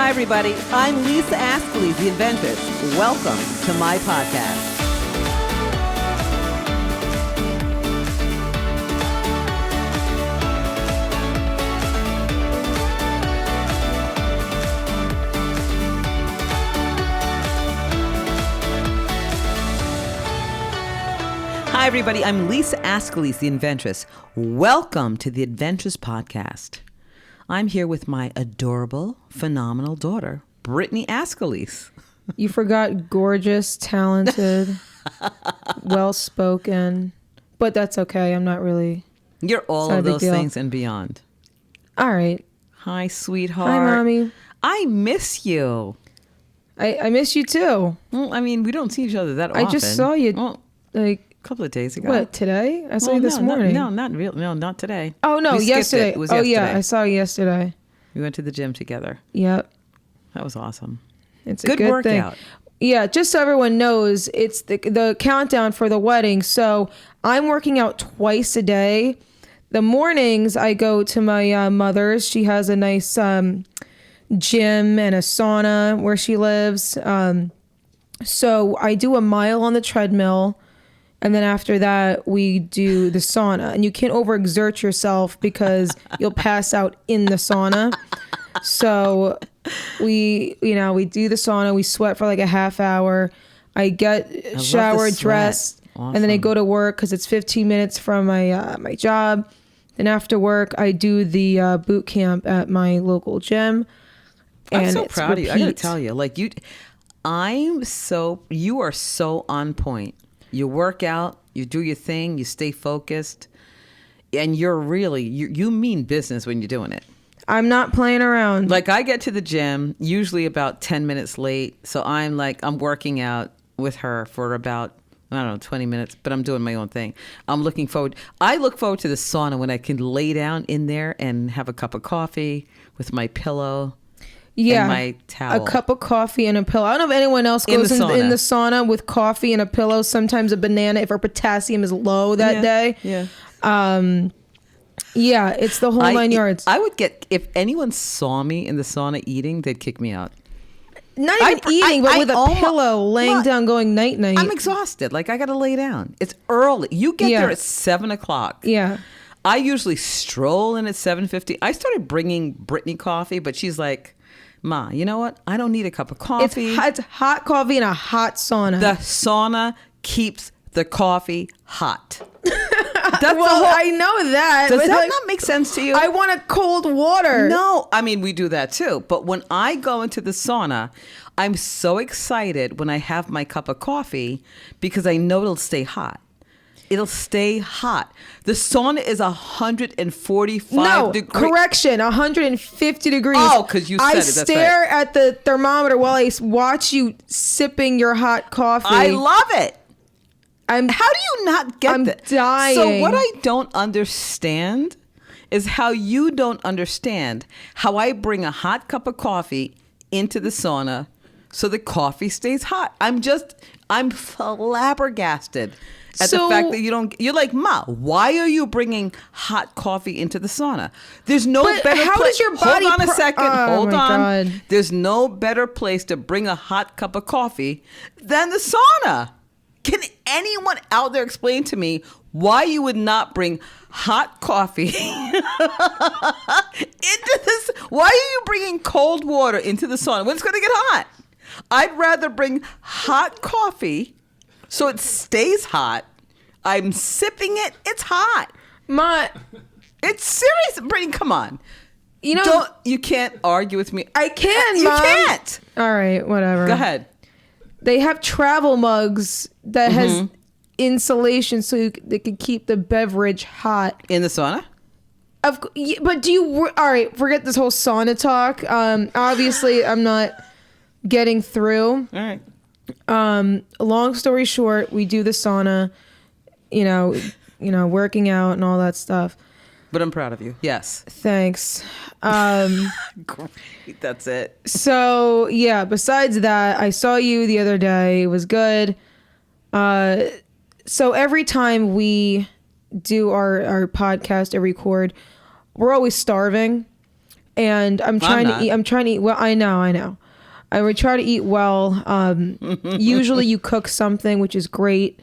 Hi, everybody. I'm Lisa Ascolese, the inventress. Welcome to my podcast. Hi, everybody. I'm Lisa Ascolese, the inventress. Welcome to the Adventurous Podcast. I'm here with my adorable, phenomenal daughter, Brittany Ascolese. You forgot gorgeous, talented, well-spoken, but that's okay. I'm not really. You're all of those things and beyond. All right. Hi, sweetheart. Hi, Mommy. I miss you. I miss you too. Well, I mean, we don't see each other that often. I just saw you like a couple of days ago. What, today? I saw you this morning. Not really. No, not today. Oh, no, yesterday. It was yesterday. Yeah, I saw you yesterday. We went to the gym together. Yep. That was awesome. It's a good workout. Thing. Yeah, just so everyone knows, it's the countdown for the wedding. So I'm working out twice a day. The mornings I go to my mother's. She has a nice gym and a sauna where she lives. So I do a mile on the treadmill. And then after that, we do the sauna. And you can't overexert yourself because you'll pass out in the sauna. So we do the sauna. We sweat for like a half hour. I get showered, dressed, awesome. And then I go to work because it's 15 minutes from my job. Then after work, I do the boot camp at my local gym. And I'm so proud of you. I got to tell you, you are so on point. You work out, you do your thing, you stay focused, and you're really, you mean business when you're doing it. I'm not playing around. Like, I get to the gym usually about 10 minutes late, so I'm working out with her for about, 20 minutes, but I'm doing my own thing. I look forward to the sauna when I can lay down in there and have a cup of coffee with my pillow. Yeah, and my towel. A cup of coffee and a pillow. I don't know if anyone else goes in the sauna with coffee and a pillow. Sometimes a banana if her potassium is low that day. Yeah. Yeah, it's the whole 9 yards. I would get, if anyone saw me in the sauna eating, they'd kick me out. Not even eating, but with a pillow laying down going night-night. I'm exhausted. I got to lay down. It's early. You get there at 7 o'clock. Yeah. I usually stroll in at 7:50. I started bringing Brittany coffee, but she's like, Ma, you know what? I don't need a cup of coffee. It's hot coffee in a hot sauna. The sauna keeps the coffee hot. I know that. Does that not make sense to you? I want a cold water. No, I mean, we do that too. But when I go into the sauna, I'm so excited when I have my cup of coffee because I know it'll stay hot. It'll stay hot. The sauna is 145 degrees. No, correction, 150 degrees. Oh, because you said it. I That's stare right. at the thermometer while I watch you sipping your hot coffee. I love it. How do you not get that? I'm dying. So what I don't understand is how you don't understand how I bring a hot cup of coffee into the sauna so the coffee stays hot. I'm flabbergasted at the fact that you're like, Ma, why are you bringing hot coffee into the sauna? There's no better place. How does your body... Hold on a second. Hold on. God. There's no better place to bring a hot cup of coffee than the sauna. Can anyone out there explain to me why you would not bring hot coffee into this? Why are you bringing cold water into the sauna when it's going to get hot? I'd rather bring hot coffee so it stays hot. I'm sipping it. It's hot. It's serious. Brittany, come on. You can't argue with me. I can, You Mom. can't. All right, whatever. Go ahead. They have travel mugs that has insulation so they can keep the beverage hot. In the sauna? But do you... All right, forget this whole sauna talk. Obviously, I'm not getting through. All right. Long story short, we do the sauna, working out and all that stuff. But I'm proud of you. Yes. Thanks. Great. That's it. So, yeah, besides that, I saw you the other day. It was good. So every time we do our podcast or record, we're always starving and I'm trying to eat. I'm trying to eat well. I know. I would try to eat well. Usually you cook something, which is great.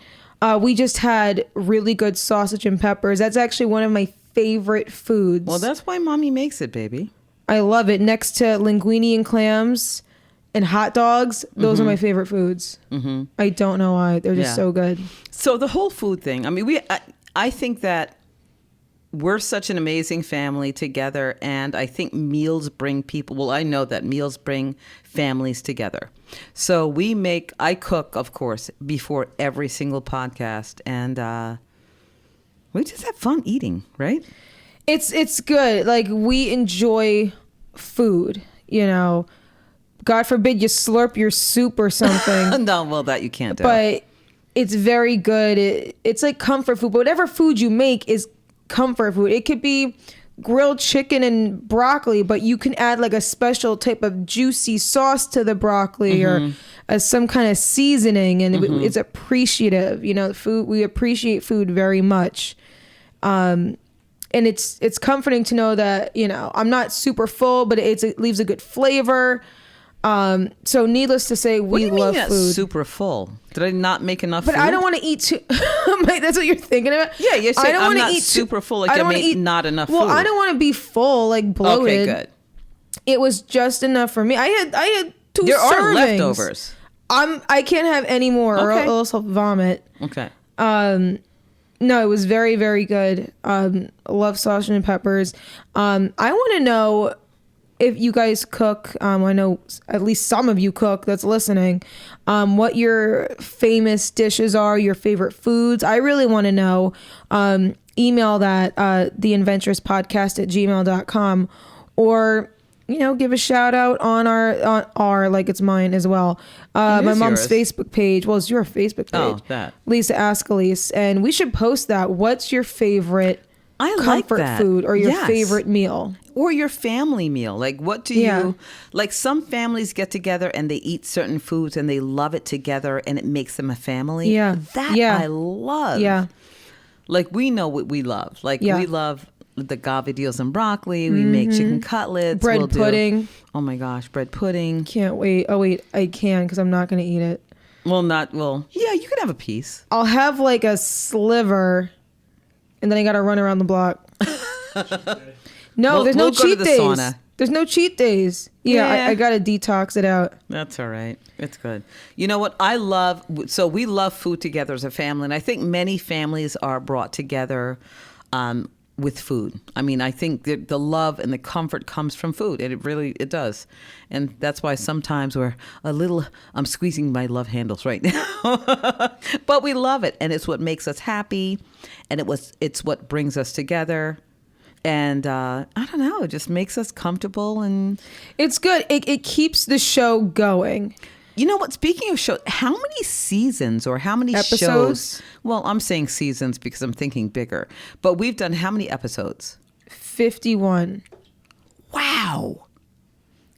We just had really good sausage and peppers. That's actually one of my favorite foods. Well, that's why mommy makes it, baby. I love it. Next to linguine and clams and hot dogs, those are my favorite foods. Mm-hmm. I don't know why. They're just so good. So the whole food thing, I mean, I think that we're such an amazing family together, and I think meals bring people, well, I know that meals bring families together. So I cook, of course, before every single podcast, and we just have fun eating, right? It's good. Like, we enjoy food, you know. God forbid you slurp your soup or something. No, well, that you can't do. But it's very good. It's like comfort food. But whatever food you make is comfort food. It could be grilled chicken and broccoli, but you can add like a special type of juicy sauce to the broccoli or some kind of seasoning, and it's appreciative. You know, food. We appreciate food very much. And it's comforting to know that, you know, I'm not super full, but it leaves a good flavor. So needless to say, we love food. Super full. Did I not make enough but food? I don't want to eat too. That's what you're thinking about? Yeah, you're saying I'm not super full. Like I made not enough food. Well, I don't want to be full, like bloated. Okay, good. It was just enough for me. I had 2 servings. There are leftovers. I can't have any more, or else I'll vomit. Okay. No, it was very, very good. Love sausage and peppers. I want to know if you guys cook. I know at least some of you cook that's listening. What your famous dishes are, your favorite foods. I really want to know. Email that theadventurouspodcast@gmail.com, or you know, give a shout out on our like it's mine as well. My mom's Facebook page. Well, it's your Facebook page. Oh, that. Lisa Ascolese. And we should post that. What's your favorite comfort food or your favorite meal? Or your family meal. Like, what do you, like some families get together and they eat certain foods and they love it together and it makes them a family. Yeah. I love. Yeah. Like, we know what we love. Like, we love the gavidios and broccoli. We make chicken cutlets. Bread pudding. Oh my gosh, bread pudding. Can't wait. Oh wait, I can because I'm not going to eat it. Yeah, you can have a piece. I'll have like a sliver and then I got to run around the block. No, there's no cheat days. Sauna. There's no cheat days. Yeah. I got to detox it out. That's all right. It's good. You know what I love? So we love food together as a family. And I think many families are brought together with food. I mean, I think the love and the comfort comes from food. It does. And that's why sometimes we're I'm squeezing my love handles right now. But we love it. And it's what makes us happy. And it's what brings us together. And I don't know, it just makes us comfortable, and it's good. It keeps the show going. You know what? Speaking of shows, how many seasons or how many episodes? Shows? Well, I'm saying seasons because I'm thinking bigger. But we've done how many episodes? 51. Wow.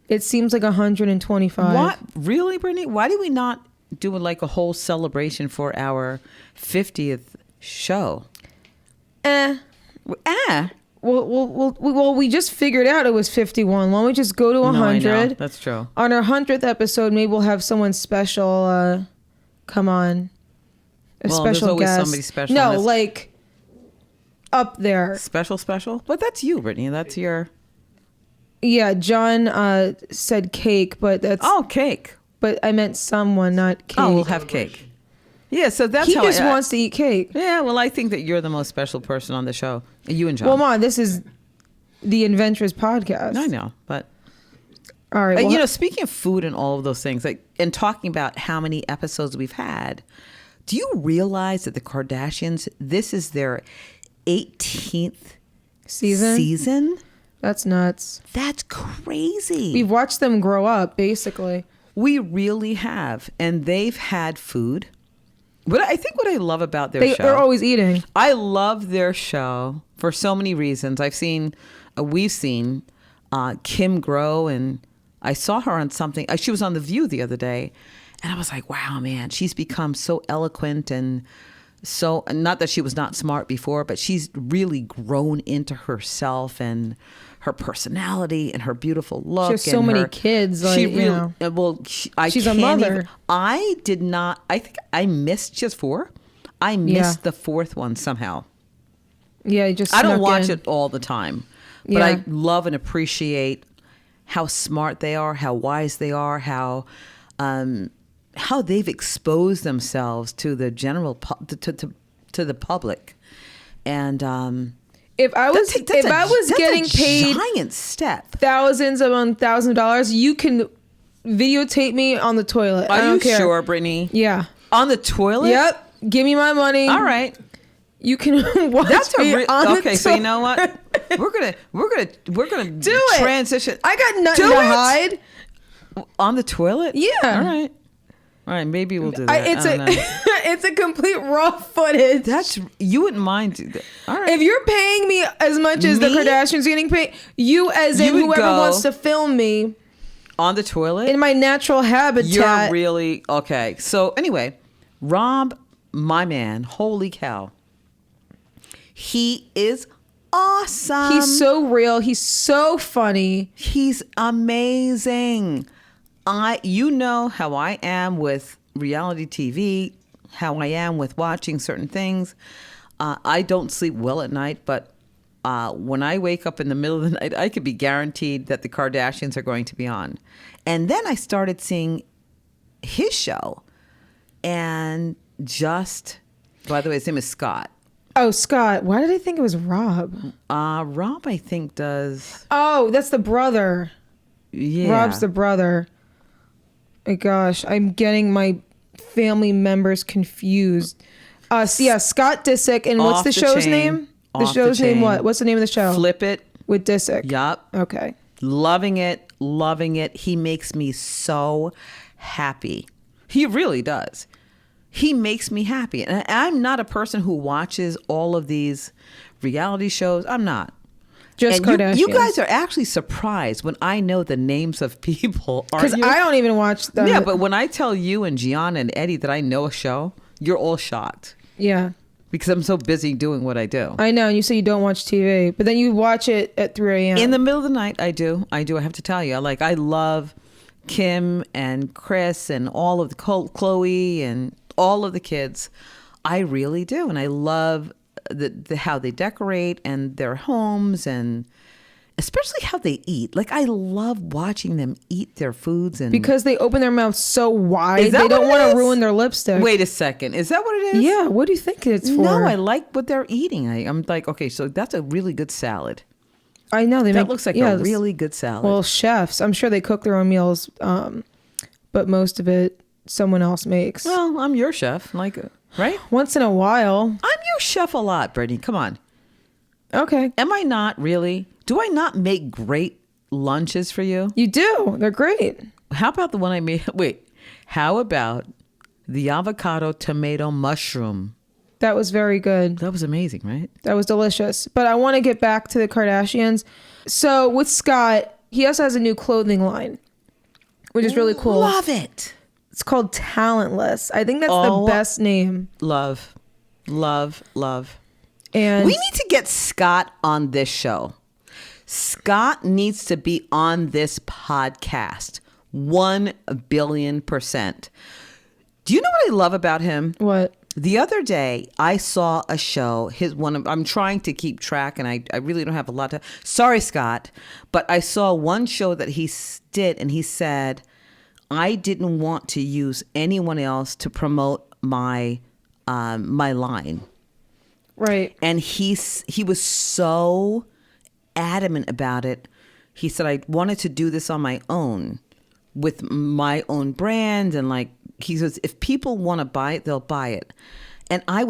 It seems like 125. What? Really, Brittany? Why do we not do like a whole celebration for our 50th show? Well, we just figured out it was 51. Why don't we just go to 100? No, I know. That's true. On our 100th episode, maybe we'll have someone special come on. Special there's always guest. Somebody special. No, like up there. Special? But that's you, Brittany. That's your... Yeah, John said cake, but that's... Oh, cake. But I meant someone, not cake. Oh, we'll have cake. Yeah, so that's he just wants to eat cake. Yeah, well, I think that you're the most special person on the show. You and John. Well, Mom, this is the Adventurous Podcast. I know, but all right. You know, speaking of food and all of those things, like, and talking about how many episodes we've had, do you realize that the Kardashians, this is their 18th season? That's nuts. That's crazy. We've watched them grow up, basically. We really have, and they've had food. But I think what I love about their show... They're always eating. I love their show for so many reasons. We've seen Kim grow, and I saw her on something. She was on The View the other day, and I was like, wow, man, she's become so eloquent and so... Not that she was not smart before, but she's really grown into herself and her personality and her beautiful look. She has so many kids. Like, she really, you know. well, She's a mother. I did not, I think I missed just 4. I missed the 4th one somehow. Yeah, you just I don't snuck watch in. it all the time, but Yeah. I love and appreciate how smart they are, how wise they are, how they've exposed themselves to the general to the public. And If I was getting paid giant step. thousands of dollars, you can videotape me on the toilet. I Are don't you care. sure, Brittany? Yeah. On the toilet? Yep. Give me my money. All right. You can watch That's me on the okay. So you know what? We're gonna Do it. transition. I got nothing Do to it. hide. On the toilet? Yeah. All right. Maybe we'll do that. It's I don't know. it's a complete raw footage. You wouldn't mind do that. All right. If you're paying me as much as the Me? Kardashians getting paid, you as You in would whoever go wants to film me on the toilet? in my natural habitat. You're really okay. So anyway, Rob, my man, holy cow. He is awesome. He's so real. He's so funny. He's amazing. You know how I am with reality TV, how I am with watching certain things. I don't sleep well at night, but when I wake up in the middle of the night, I could be guaranteed that the Kardashians are going to be on. And then I started seeing his show, and by the way, his name is Scott. Oh, Scott. Why did I think it was Rob? Rob, I think, does. Oh, that's the brother. Yeah. Rob's the brother. My gosh, I'm getting my family members confused. Yeah, Scott Disick. And what's Off the the show's chain. name? The Off the show's name chain. what? What's the name of the show? Flip It. With Disick. Yup. Okay. Loving it. He makes me so happy. He really does. He makes me happy. And I'm not a person who watches all of these reality shows. I'm not. Just and Kardashians. you guys are actually surprised when I know the names of people. Because I don't even watch them. Yeah, but when I tell you and Gianna and Eddie that I know a show, you're all shocked. Yeah. Because I'm so busy doing what I do. I know. And you say you don't watch TV, but then you watch it at 3 a.m. In the middle of the night, I do. I have to tell you. I love Kim and Chris and all of the Chloe and all of the kids. I really do. And I love the how they decorate and their homes, and especially how they eat. I love watching them eat their foods. And because they open their mouths so wide, that they don't what it want to is? ruin their lipstick. Wait a second. Is that what it is? Yeah. What do you think it's for? No, I like what they're eating. I'm like, okay, so that's a really good salad. I know. That looks like a really good salad. Well, chefs. I'm sure they cook their own meals, but most of it someone else makes. Well, I'm your chef, right? Once in a while. I'm your chef a lot, Brittany. Come on. Okay. Am I not really? Do I not make great lunches for you? You do. They're great. How about the one I made? Wait, how about the avocado tomato mushroom? That was very good. That was amazing, right? That was delicious. But I want to get back to the Kardashians. So with Scott, he also has a new clothing line, which is really cool. Love it. It's called Talentless. I think that's the best name. Love. And we need to get Scott on this show. Scott needs to be on this podcast. 1 billion%. Do you know what I love about him? what? The other day, I saw a show. I'm trying to keep track, and I really don't have a lot to. Sorry, Scott, but I saw one show that he did, and he said, "I didn't want to use anyone else to promote my line." Right. And he was so adamant about it. He said, "I wanted to do this on my own, with my own brand, and he says, if people want to buy it, they'll buy it." And I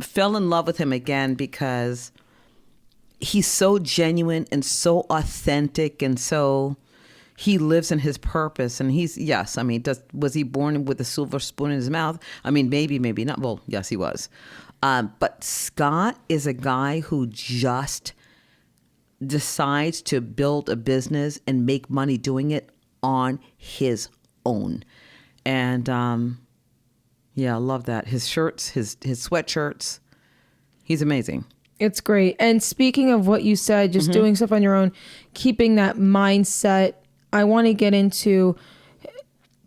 fell in love with him again because he's so genuine and so authentic, and so he lives in his purpose. And was he born with a silver spoon in his mouth? I mean, maybe not. Well, yes, he was. But Scott is a guy who just decides to build a business and make money doing it on his own. And I love that. His shirts, his sweatshirts, he's amazing. It's great. And speaking of what you said, just doing stuff on your own, keeping that mindset, I want to get into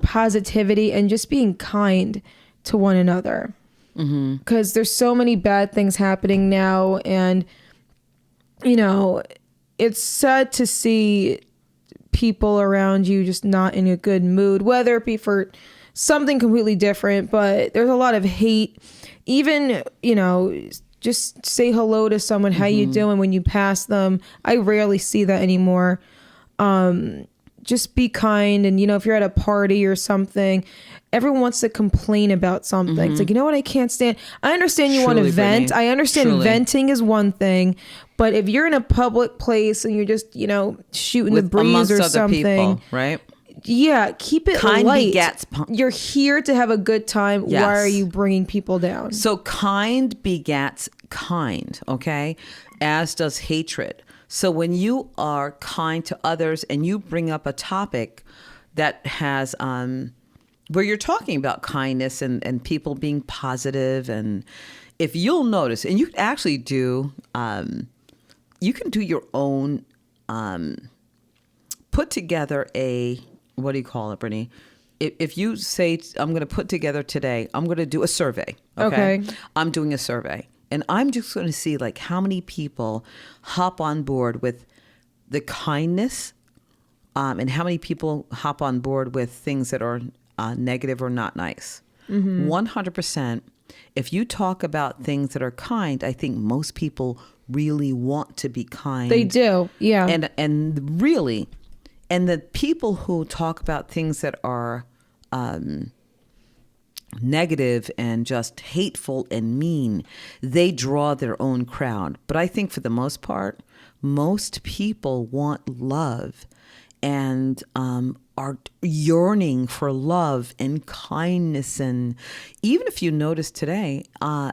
positivity and just being kind to one another. Because there's so many bad things happening now. And, you know, it's sad to see people around you just not in a good mood, whether it be for something completely different. But there's a lot of hate. Even, you know, just say hello to someone. How you doing when you pass them? I rarely see that anymore. Just be kind. And, you know, if you're at a party or something, everyone wants to complain about something. It's like, you know what? I can't stand. I understand you want to vent. Brittany. I understand venting is one thing. But if you're in a public place and you're just, you know, shooting the breeze or something. People, right? Yeah, keep it Kind light. begets You're here to have a good time. Yes. Why are you bringing people down? So kind begets kind, okay? As does hatred. So when you are kind to others and you bring up a topic that has, where you're talking about kindness and people being positive, and if you'll notice, and you actually do, you can do your own, put together a, what do you call it, Brittany? If you say, I'm going to put together today, I'm going to do a survey. Okay. I'm doing a survey. And I'm just going to see like how many people hop on board with the kindness, and how many people hop on board with things that are negative or not nice. 100%. If you talk about things that are kind, I think most people really want to be kind. They do. Yeah. And really, and the people who talk about things that are negative and just hateful and mean, they draw their own crowd. But I think for the most part, most people want love and are yearning for love and kindness. And even if you notice today,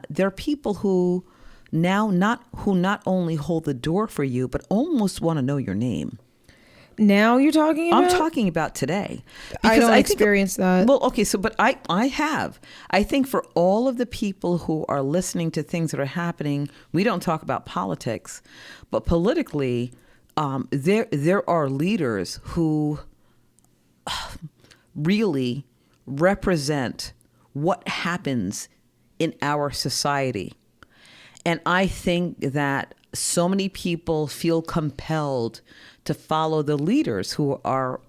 there are people who not only hold the door for you, but almost want to know your name. Now you're talking about? I'm talking about today. I don't experience that. Well, okay, so, but I have. I think for all of the people who are listening to things that are happening, we don't talk about politics, but politically, there are leaders who really represent what happens in our society. And I think that so many people feel compelled to follow the leaders who are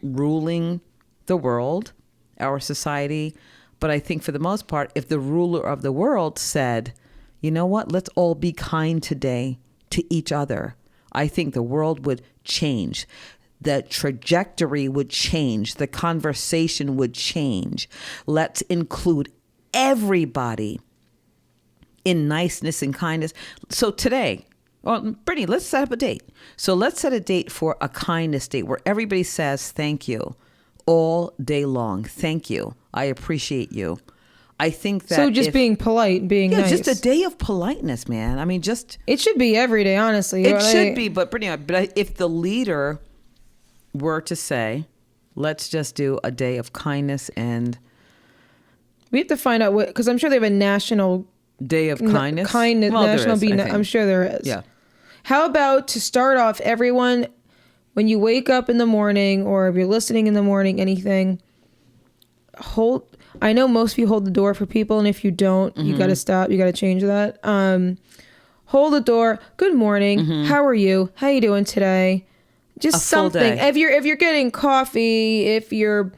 ruling the world, our society. But I think for the most part, if the ruler of the world said, you know what, let's all be kind today to each other, I think the world would change. The trajectory would change. The conversation would change. Let's include everybody in niceness and kindness. So today, well, Brittany, let's set up a date. So let's set a date for a kindness date where everybody says thank you all day long. Thank you. I appreciate you. I think that so just being polite, being nice. Just a day of politeness, man. I mean, just it should be every day, honestly. It should be, but Brittany, if the leader were to say, let's just do a day of kindness, and we have to find out what, because I'm sure they have a national day of kindness. Kindness, well, national. I'm sure there is. Yeah. How about to start off, everyone, when you wake up in the morning, or if you're listening in the morning, anything, I know most of you hold the door for people, and if you don't, you got to stop. You got to change that. Hold the door. Good morning. How are you? How you doing today? Just something. If you're getting coffee, if you're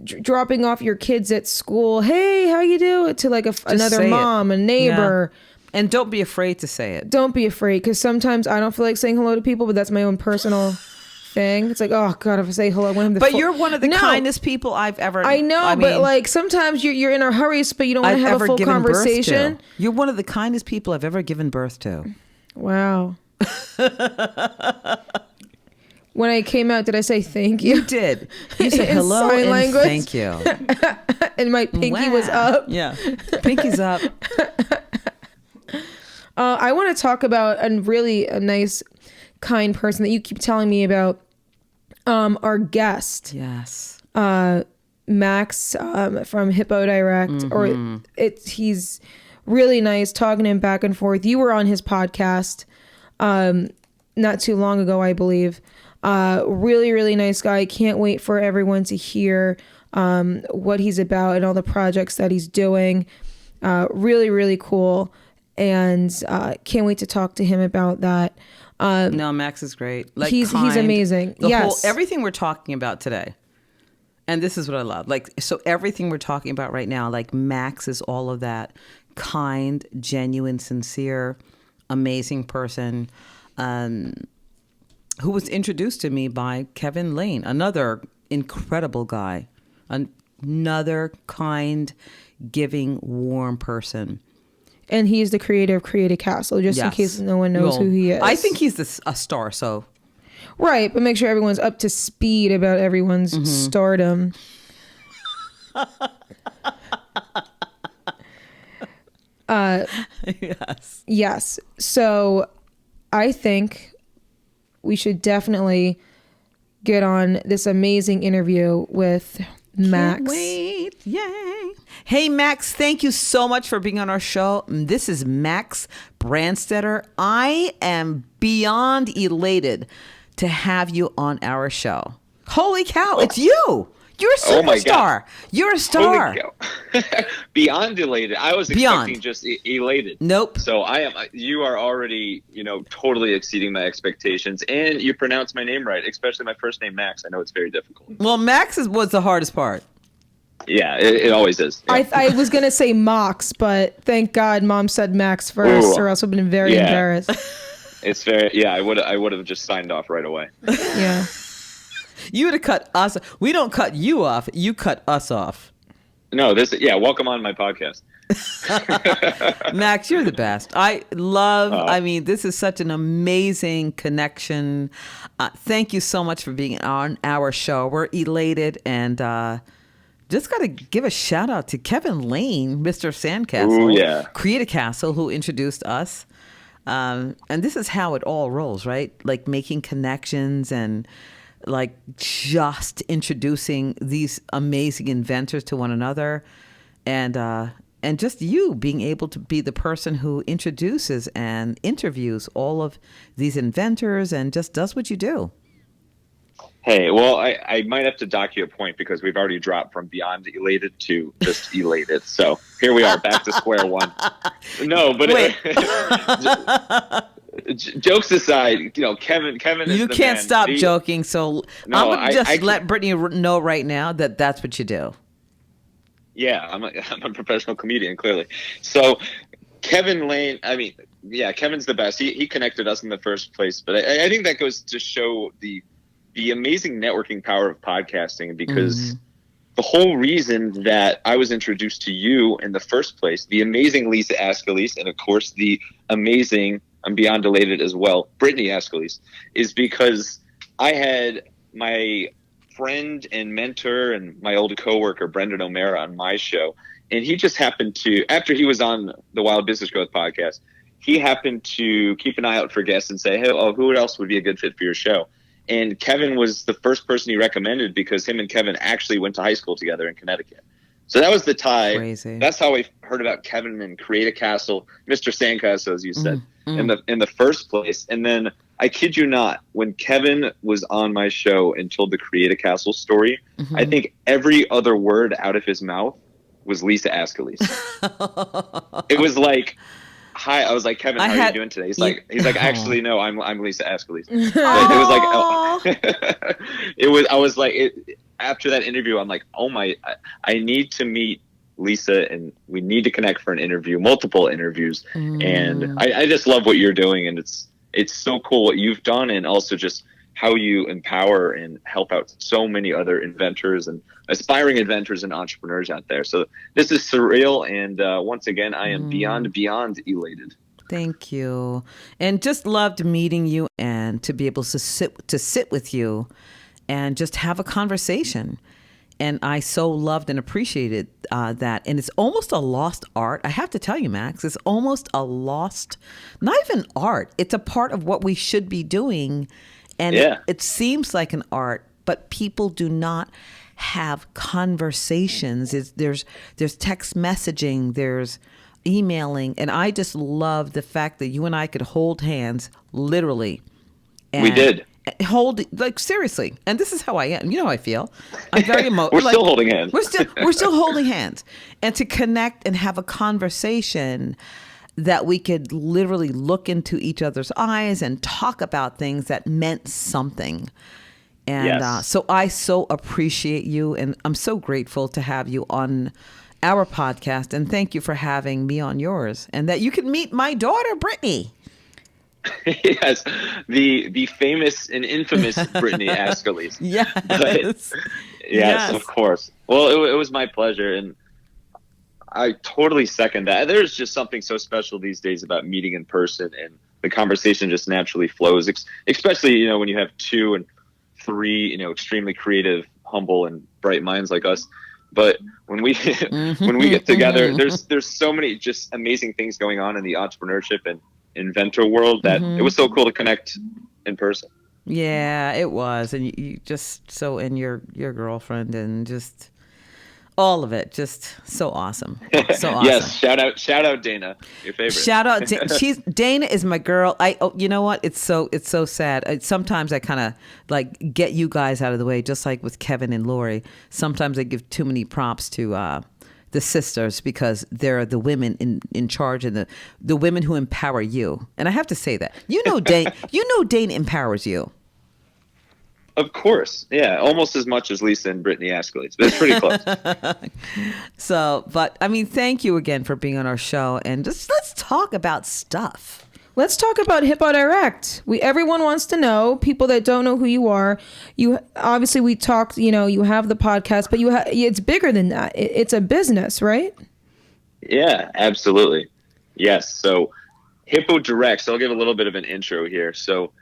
dropping off your kids at school, hey, how you doing? To like another mom, a neighbor. Yeah. And don't be afraid to say it. Don't be afraid, because sometimes I don't feel like saying hello to people, but that's my own personal thing. It's like, oh God, if I say hello, I want him to. But you're one of the kindest people I've ever. I know, but like sometimes you're in a hurry, but you don't want to have a full conversation. You're one of the kindest people I've ever given birth to. Wow. When I came out, did I say thank you? You did. You said hello and language. Thank you. And my pinky was up. Yeah, pinky's up. I want to talk about a nice, kind person that you keep telling me about. Our guest. Yes. Max from Hippo Direct, or he's really nice, talking to him back and forth. You were on his podcast not too long ago, I believe. Really, really nice guy. Can't wait for everyone to hear what he's about and all the projects that he's doing. Really, really cool. And can't wait to talk to him about that. No, Max is great. Like he's amazing. Everything we're talking about today. And this is what I love. Like, so everything we're talking about right now, like Max is all of that. Kind, genuine, sincere, amazing person. Who was introduced to me by Kevin Lane, another incredible guy, another kind, giving, warm person. And he's the creator of Create a Castle, just in case no one knows who he is. I think he's a star, so. Right, but make sure everyone's up to speed about everyone's stardom. Yes. Yes. So I think we should definitely get on this amazing interview with Max. Can't wait. Yay. Hey, Max, thank you so much for being on our show. This is Max Branstetter. I am beyond elated to have you on our show. Holy cow, it's you. You're a superstar. You're a star. Beyond elated. I was expecting just elated. Nope. So you are already, totally exceeding my expectations. And you pronounce my name right, especially my first name, Max. I know it's very difficult. Well, Max was the hardest part. Yeah, it always is. Yeah. I was going to say Mox, but thank God Mom said Max first, or else I've been very embarrassed. It's very, I would have just signed off right away. Yeah. You would have cut us. We don't cut you off. You cut us off. No, welcome on my podcast. Max, you're the best. This is such an amazing connection. Thank you so much for being on our show. We're elated and just got to give a shout out to Kevin Lane, Mr. Sandcastle, Create a Castle, who introduced us. And this is how it all rolls, right? Like making connections and like just introducing these amazing inventors to one another, and just you being able to be the person who introduces and interviews all of these inventors and just does what you do. Hey, well, I might have to dock you a point because we've already dropped from beyond elated to just elated. So here we are, back to square one. No, but jokes aside, Kevin is you the can't man. Stop joking. So no, I'm gonna let Brittany know right now that that's what you do. Yeah, I'm a professional comedian, clearly. So Kevin Lane, Kevin's the best. He connected us in the first place, but I think that goes to show the amazing networking power of podcasting, because the whole reason that I was introduced to you in the first place, the amazing Lisa Ascolese, and of course the amazing, I'm beyond elated as well, Brittany Ascolese, is because I had my friend and mentor and my old coworker, Brendan O'Mara, on my show. And he just happened to, after he was on the Wild Business Growth podcast, he happened to keep an eye out for guests and say, hey, who else would be a good fit for your show? And Kevin was the first person he recommended because him and Kevin actually went to high school together in Connecticut. So that was the tie. Crazy. That's how I heard about Kevin and Create a Castle, Mr. Sandcastle, as you said, in the first place. And then, I kid you not, when Kevin was on my show and told the Create a Castle story, I think every other word out of his mouth was Lisa Ascolese. It was like, hi, I was like, Kevin, how are you doing today? He's like, actually, no, I'm Lisa Ascolese. It was like, I was like, after that interview, I'm like, I need to meet Lisa and we need to connect for an interview, multiple interviews. And I just love what you're doing. And it's so cool what you've done, and also just how you empower and help out so many other inventors and aspiring inventors and entrepreneurs out there. So this is surreal. And once again, I am beyond elated. Thank you. And just loved meeting you and to be able to sit with you and just have a conversation. And I so loved and appreciated that. And it's almost a lost art. I have to tell you, Max, it's almost a lost, not even art. It's a part of what we should be doing. And it seems like an art, but people do not have conversations. There's text messaging. There's emailing, and I just love the fact that you and I could hold hands, literally. And We did. Hold, like, seriously. And this is how I am. You know how I feel. I'm very We're still holding hands. We're still holding hands, and to connect and have a conversation that we could literally look into each other's eyes and talk about things that meant something. And Yes. so I so appreciate you, and I'm so grateful to have you on our podcast, and thank you for having me on yours, and that you can meet my daughter, Brittany. Yes, the famous and infamous Brittany Ascolese. Yes. But, yes, of course. Well, it was my pleasure, and I totally second that. There's just something so special these days about meeting in person, and the conversation just naturally flows, especially, when you have 2 and 3, extremely creative, humble, and bright minds like us. But when we when we get together, there's so many just amazing things going on in the entrepreneurship and inventor world that it was so cool to connect in person. Yeah, it was. And you just and your girlfriend, and just all of it, just so awesome. So awesome. Yes, shout out Dana, your favorite. Shout out Dana is my girl. You know what? It's so sad. Sometimes I kind of like get you guys out of the way, just like with Kevin and Lori. Sometimes I give too many props to the sisters, because they're the women in charge, and the women who empower you. And I have to say that. Dana empowers you. Of course. Yeah, almost as much as Lisa and Brittany Ascolese, but it's pretty close. So, but I mean, thank you again for being on our show, and just let's talk about stuff. Let's talk about Hippo Direct. Everyone wants to know, people that don't know who you are. You obviously, we talked, you have the podcast, but it's bigger than that. It's a business, right? Yeah, absolutely. Yes. So Hippo Direct, so I'll give a little bit of an intro here. So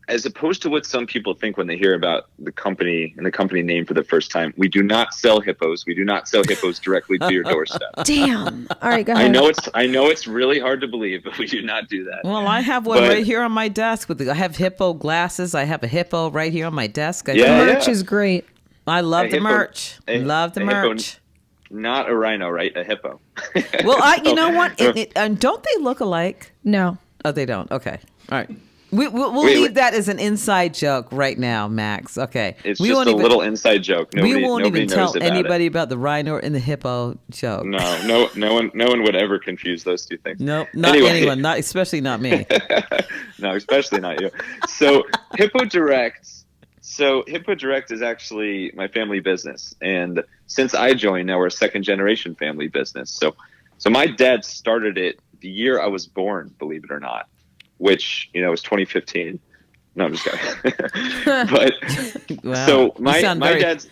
as opposed to what some people think when they hear about the company and the company name for the first time, we do not sell hippos. We do not sell hippos directly to your doorstep. Damn. All right, go ahead. I know it's really hard to believe, but we do not do that. Well, I have one right here on my desk. I have hippo glasses. I have a hippo right here on my desk. The merch is great. I love the merch. Love the merch. Not a rhino, right? A hippo. Well, you know what? Don't they look alike? No. Oh, they don't. Okay. All right. We'll leave that as an inside joke right now, Max. Okay. It's just a little inside joke. We won't even tell anybody about the rhino and the hippo joke. No one would ever confuse those two things. Nope, not anyone. Especially not me. No, especially not you. So Hippo Direct. Is actually my family business, and since I joined, now we're a second generation family business. So my dad started it the year I was born, believe it or not. Which, was 2015. No, I'm just kidding. But wow. So my dad's.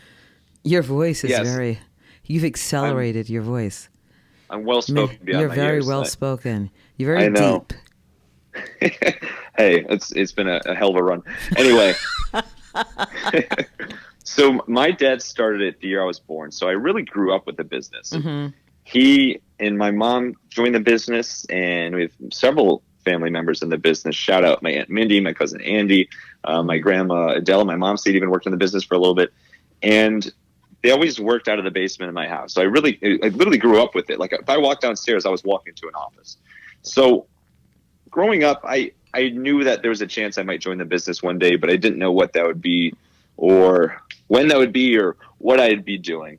Your voice is very. You've accelerated your voice. I'm well spoken. You're very well spoken. You're very deep. Hey, it's been a hell of a run. Anyway, so my dad started it the year I was born. So I really grew up with the business. Mm-hmm. He and my mom joined the business, and we have several family members in the business. Shout out my Aunt Mindy, my cousin Andy, my grandma Adele, my mom's side even worked in the business for a little bit. And they always worked out of the basement of my house. So I literally grew up with it. Like if I walked downstairs, I was walking to an office. So growing up, I knew that there was a chance I might join the business one day, but I didn't know what that would be or when that would be or what I'd be doing.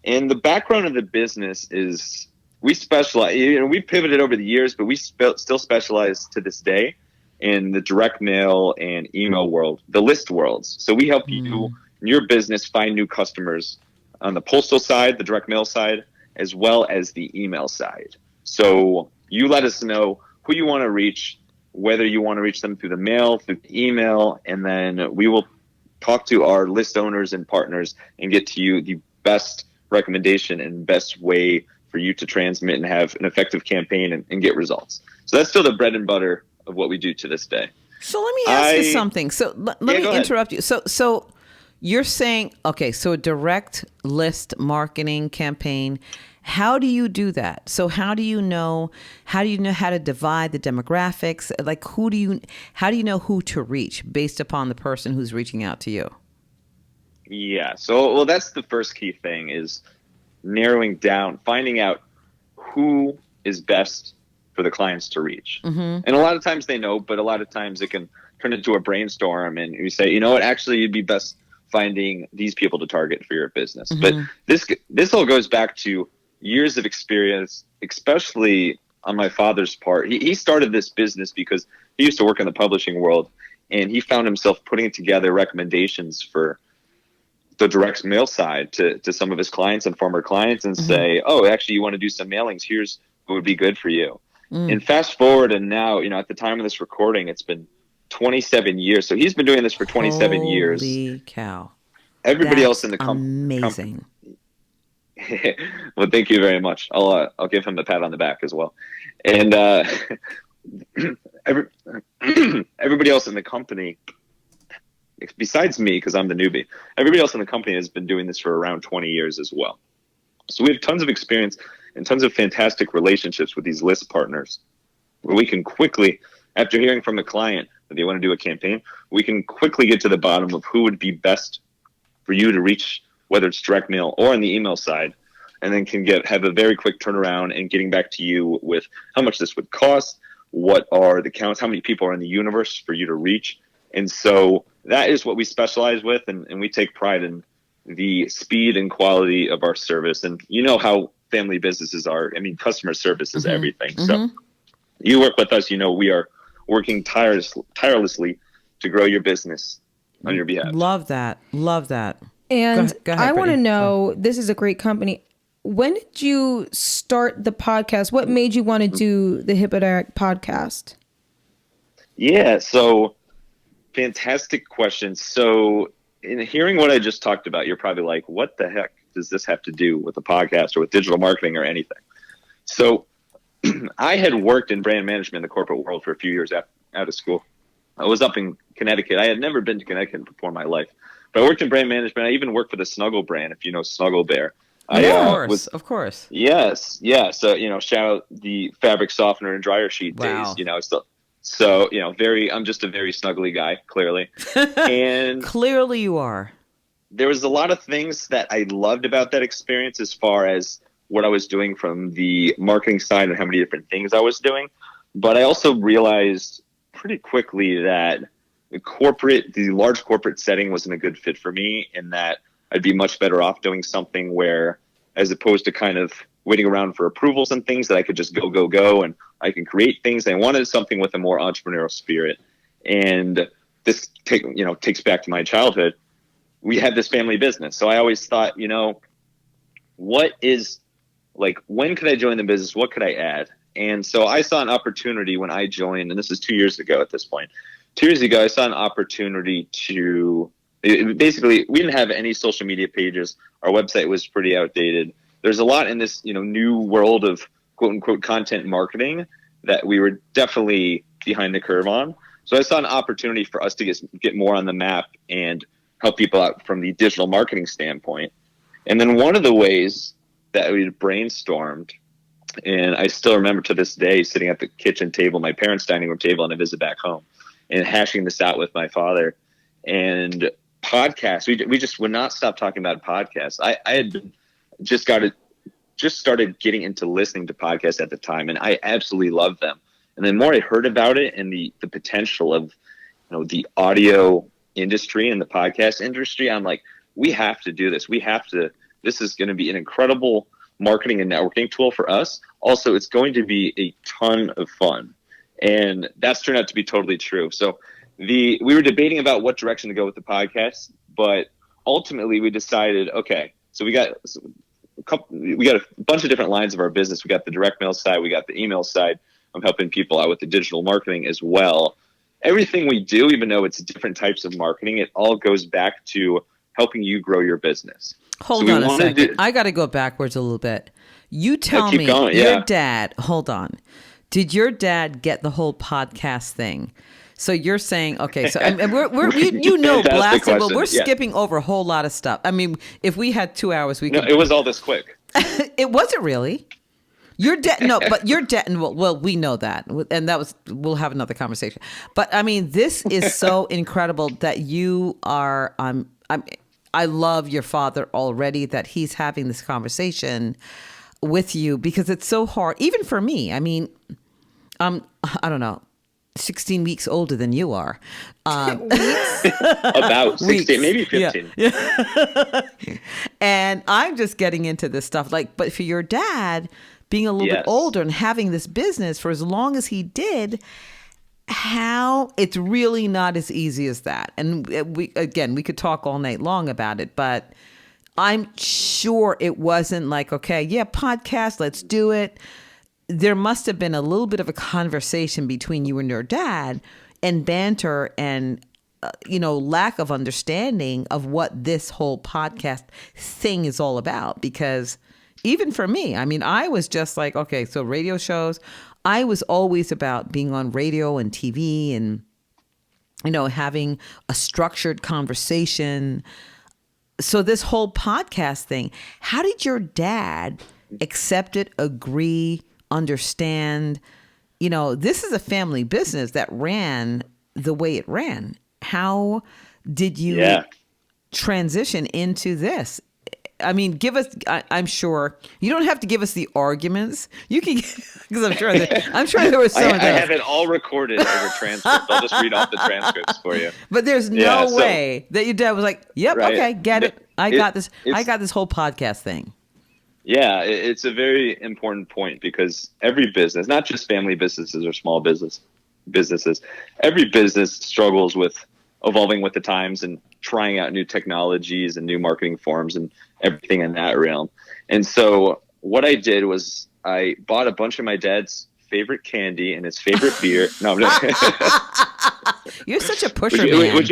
And the background of the business is we specialize, we pivoted over the years, but we still specialize to this day in the direct mail and email world, the list worlds. So we help you in your business find new customers on the postal side, the direct mail side, as well as the email side. So you let us know who you want to reach, whether you want to reach them through the mail, through the email, and then we will talk to our list owners and partners and get to you the best recommendation and best way for you to transmit and have an effective campaign and get results. So that's still the bread and butter of what we do to this day. So let me ask you something. So let me interrupt you. So you're saying, okay, so a direct list marketing campaign, how do you do that? So how do you know how to divide the demographics? Like how do you know who to reach based upon the person who's reaching out to you? Yeah. So, that's the first key thing is narrowing down, finding out who is best for the clients to reach. And a lot of times they know, but a lot of times it can turn into a brainstorm and you say, you know what, actually you'd be best finding these people to target for your business. But this all goes back to years of experience, especially on my father's part. He started this business because he used to work in the publishing world, and he found himself putting together recommendations for the direct mail side to some of his clients and former clients and say, oh, actually, you want to do some mailings? Here's what would be good for you. And fast forward, and now, at the time of this recording, it's been 27 years. So he's been doing this for 27 years. Holy cow. Everybody else in the company. Amazing. Well, thank you very much. I'll give him a pat on the back as well. And everybody else in the company, besides me, because I'm the newbie, everybody else in the company has been doing this for around 20 years as well. So we have tons of experience and tons of fantastic relationships with these list partners where we can quickly, after hearing from the client that they want to do a campaign, we can quickly get to the bottom of who would be best for you to reach, whether it's direct mail or on the email side, and then can have a very quick turnaround and getting back to you with how much this would cost, what are the counts, how many people are in the universe for you to reach. And so that is what we specialize with, and we take pride in the speed and quality of our service. And you know how family businesses are. I mean, customer service is everything. So you work with us, we are working tirelessly to grow your business on your behalf. Love that. Love that. And Go ahead, I want to Brittany. know, this is a great company. When did you start the podcast? What made you want to do the Hippo podcast? Yeah, so fantastic question. So in hearing what I just talked about, you're probably like, what the heck does this have to do with a podcast or with digital marketing or anything? So I had worked in brand management in the corporate world for a few years out of school. I was up in Connecticut. I had never been to Connecticut before in my life, but I worked in brand management. I even worked for the Snuggle brand, if you know Snuggle Bear. Of course. Yes. Yeah. So, shout out the fabric softener and dryer sheet Wow. days, so, I'm just a very snuggly guy, clearly. And Clearly you are. there was a lot of things that I loved about that experience as far as what I was doing from the marketing side and how many different things I was doing. But I also realized pretty quickly that the large corporate setting wasn't a good fit for me, and that I'd be much better off doing something where, as opposed to kind of waiting around for approvals and things, that I could just go, and I can create things. I wanted something with a more entrepreneurial spirit. And this takes back to my childhood. We had this family business. So I always thought, when could I join the business? What could I add? And so I saw an opportunity when I joined, and this is 2 years ago at this point. 2 years ago, I saw an opportunity basically, we didn't have any social media pages. Our website was pretty outdated. There's a lot in this, new world of quote unquote content marketing that we were definitely behind the curve on. So I saw an opportunity for us to get more on the map and help people out from the digital marketing standpoint. And then one of the ways that we brainstormed, and I still remember to this day sitting at the kitchen table, my parents' dining room table on a visit back home, and hashing this out with my father. And podcasts, we just would not stop talking about podcasts. I had just started getting into listening to podcasts at the time, and I absolutely loved them. And the more I heard about it and the potential of the audio industry and the podcast industry, I'm like, we have to do this. This is going to be an incredible marketing and networking tool for us. Also, it's going to be a ton of fun. And that's turned out to be totally true. So we were debating about what direction to go with the podcast, but ultimately we decided, okay, so we got a bunch of different lines of our business. We got the direct mail side, we got the email side. I'm helping people out with the digital marketing as well. Everything we do, even though it's different types of marketing, it all goes back to helping you grow your business. Hold on a second. I got to go backwards a little bit. You tell me, your dad, hold on. Did your dad get the whole podcast thing? So you're saying, okay, so and we're blasted, but we're skipping over a whole lot of stuff. I mean, if we had 2 hours, we could. No, it was all this quick. It wasn't really. Your dad, no, but your dad, well, we know that. And we'll have another conversation. But I mean, this is so incredible that you are, I love your father already, that he's having this conversation. with you because it's so hard, even for me. I mean, I don't know, 16 weeks older than you are. About 16, maybe 15. Yeah. And I'm just getting into this stuff. Like, but for your dad being a little bit older and having this business for as long as he did, how it's really not as easy as that. And we could talk all night long about it, but I'm sure it wasn't like, okay, yeah, podcast, let's do it. There must have been a little bit of a conversation between you and your dad, and banter and lack of understanding of what this whole podcast thing is all about. Because even for me, I mean, I was just like, okay, so radio shows, I was always about being on radio and TV and, having a structured conversation. So this whole podcast thing, how did your dad accept it, agree, understand? This is a family business that ran the way it ran. How did you transition into this? I mean, give us. I'm sure you don't have to give us the arguments. You can, because I'm sure there was some. I have it all recorded over transcripts. I'll just read off the transcripts for you. But there's no way that your dad was like, "Yep, right. Okay, get it. I got this. I got this whole podcast thing." Yeah, it's a very important point because every business, not just family businesses or small businesses, every business struggles with evolving with the times and trying out new technologies and new marketing forms and everything in that realm. And so what I did was I bought a bunch of my dad's favorite candy and his favorite beer. No, I'm just You're such a pusher, man. Would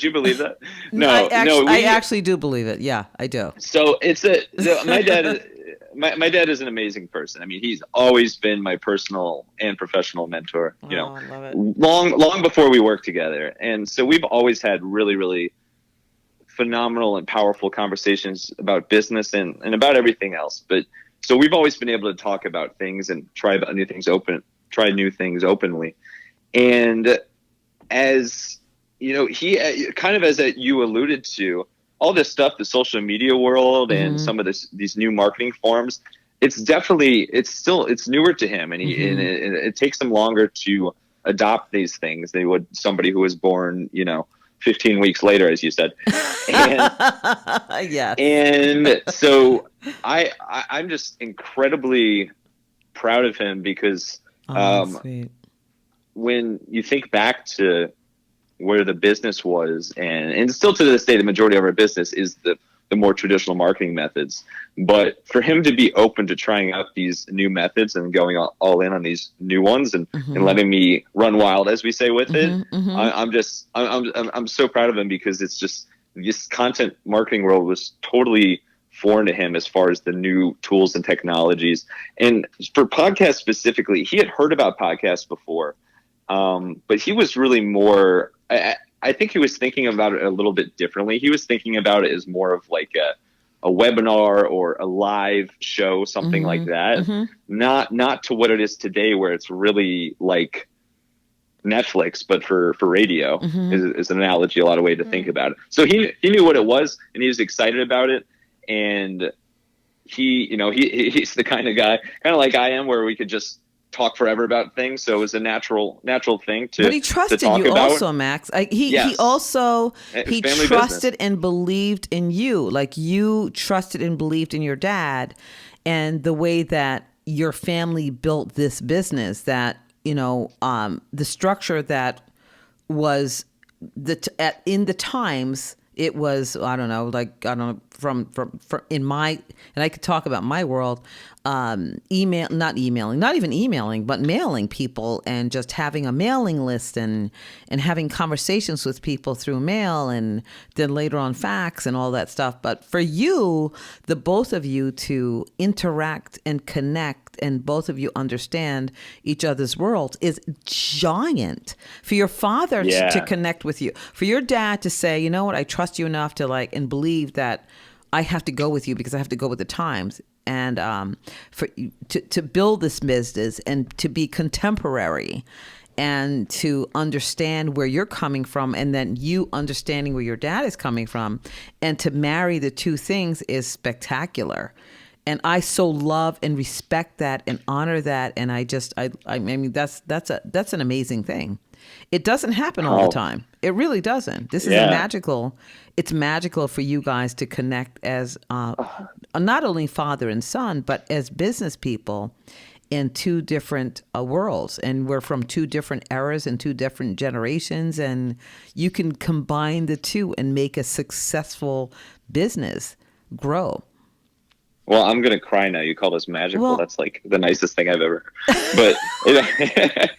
you believe that? No, I actually do believe it. Yeah, I do. So my dad. My dad is an amazing person. I mean, he's always been my personal and professional mentor, I love it. long before we worked together. And so we've always had really, really phenomenal and powerful conversations about business and about everything else. But so we've always been able to talk about things and try new things openly. And as he kind of, as you alluded to, all this stuff, the social media world and some of these new marketing forms, it's newer to him. And and it takes him longer to adopt these things than would somebody who was born, 15 weeks later, as you said. And, yes. And so I'm just incredibly proud of him because when you think back to where the business was, and still to this day, the majority of our business is the more traditional marketing methods. But for him to be open to trying out these new methods and going all in on these new ones and letting me run wild, as we say, with it, I'm so proud of him because it's just this content marketing world was totally foreign to him as far as the new tools and technologies. And for podcasts specifically, he had heard about podcasts before, but he was really more. I think he was thinking about it a little bit differently. He was thinking about it as more of like a webinar or a live show, something like that. Not to what it is today, where it's really like Netflix, but for radio is an analogy, a lot of way to think about it. So he knew what it was and he was excited about it. And he's the kind of guy, kind of like I am, where we could just talk forever about things. So it was a natural thing to. But he trusted you about. Also, Max. He trusted business. And believed in you, like you trusted and believed in your dad, and the way that your family built this business. That the structure that was in the times. It was, from in my, and I could talk about my world, not even emailing, but mailing people and just having a mailing list and having conversations with people through mail and then later on fax and all that stuff. But for you, the both of you to interact and connect and both of you understand each other's world is giant. For your father to connect with you, for your dad to say, you know what, I trust you enough to and believe that I have to go with you because I have to go with the times. And to build this business and to be contemporary and to understand where you're coming from and then you understanding where your dad is coming from and to marry the two things is spectacular. And I so love and respect that and honor that. And I mean, that's an amazing thing. It doesn't happen all the time. It really doesn't. This is it's magical for you guys to connect as not only father and son, but as business people in two different worlds. And we're from two different eras and two different generations. And you can combine the two and make a successful business grow. Well, I'm gonna cry now. You call this magical. Well, that's like the nicest thing I've ever heard. But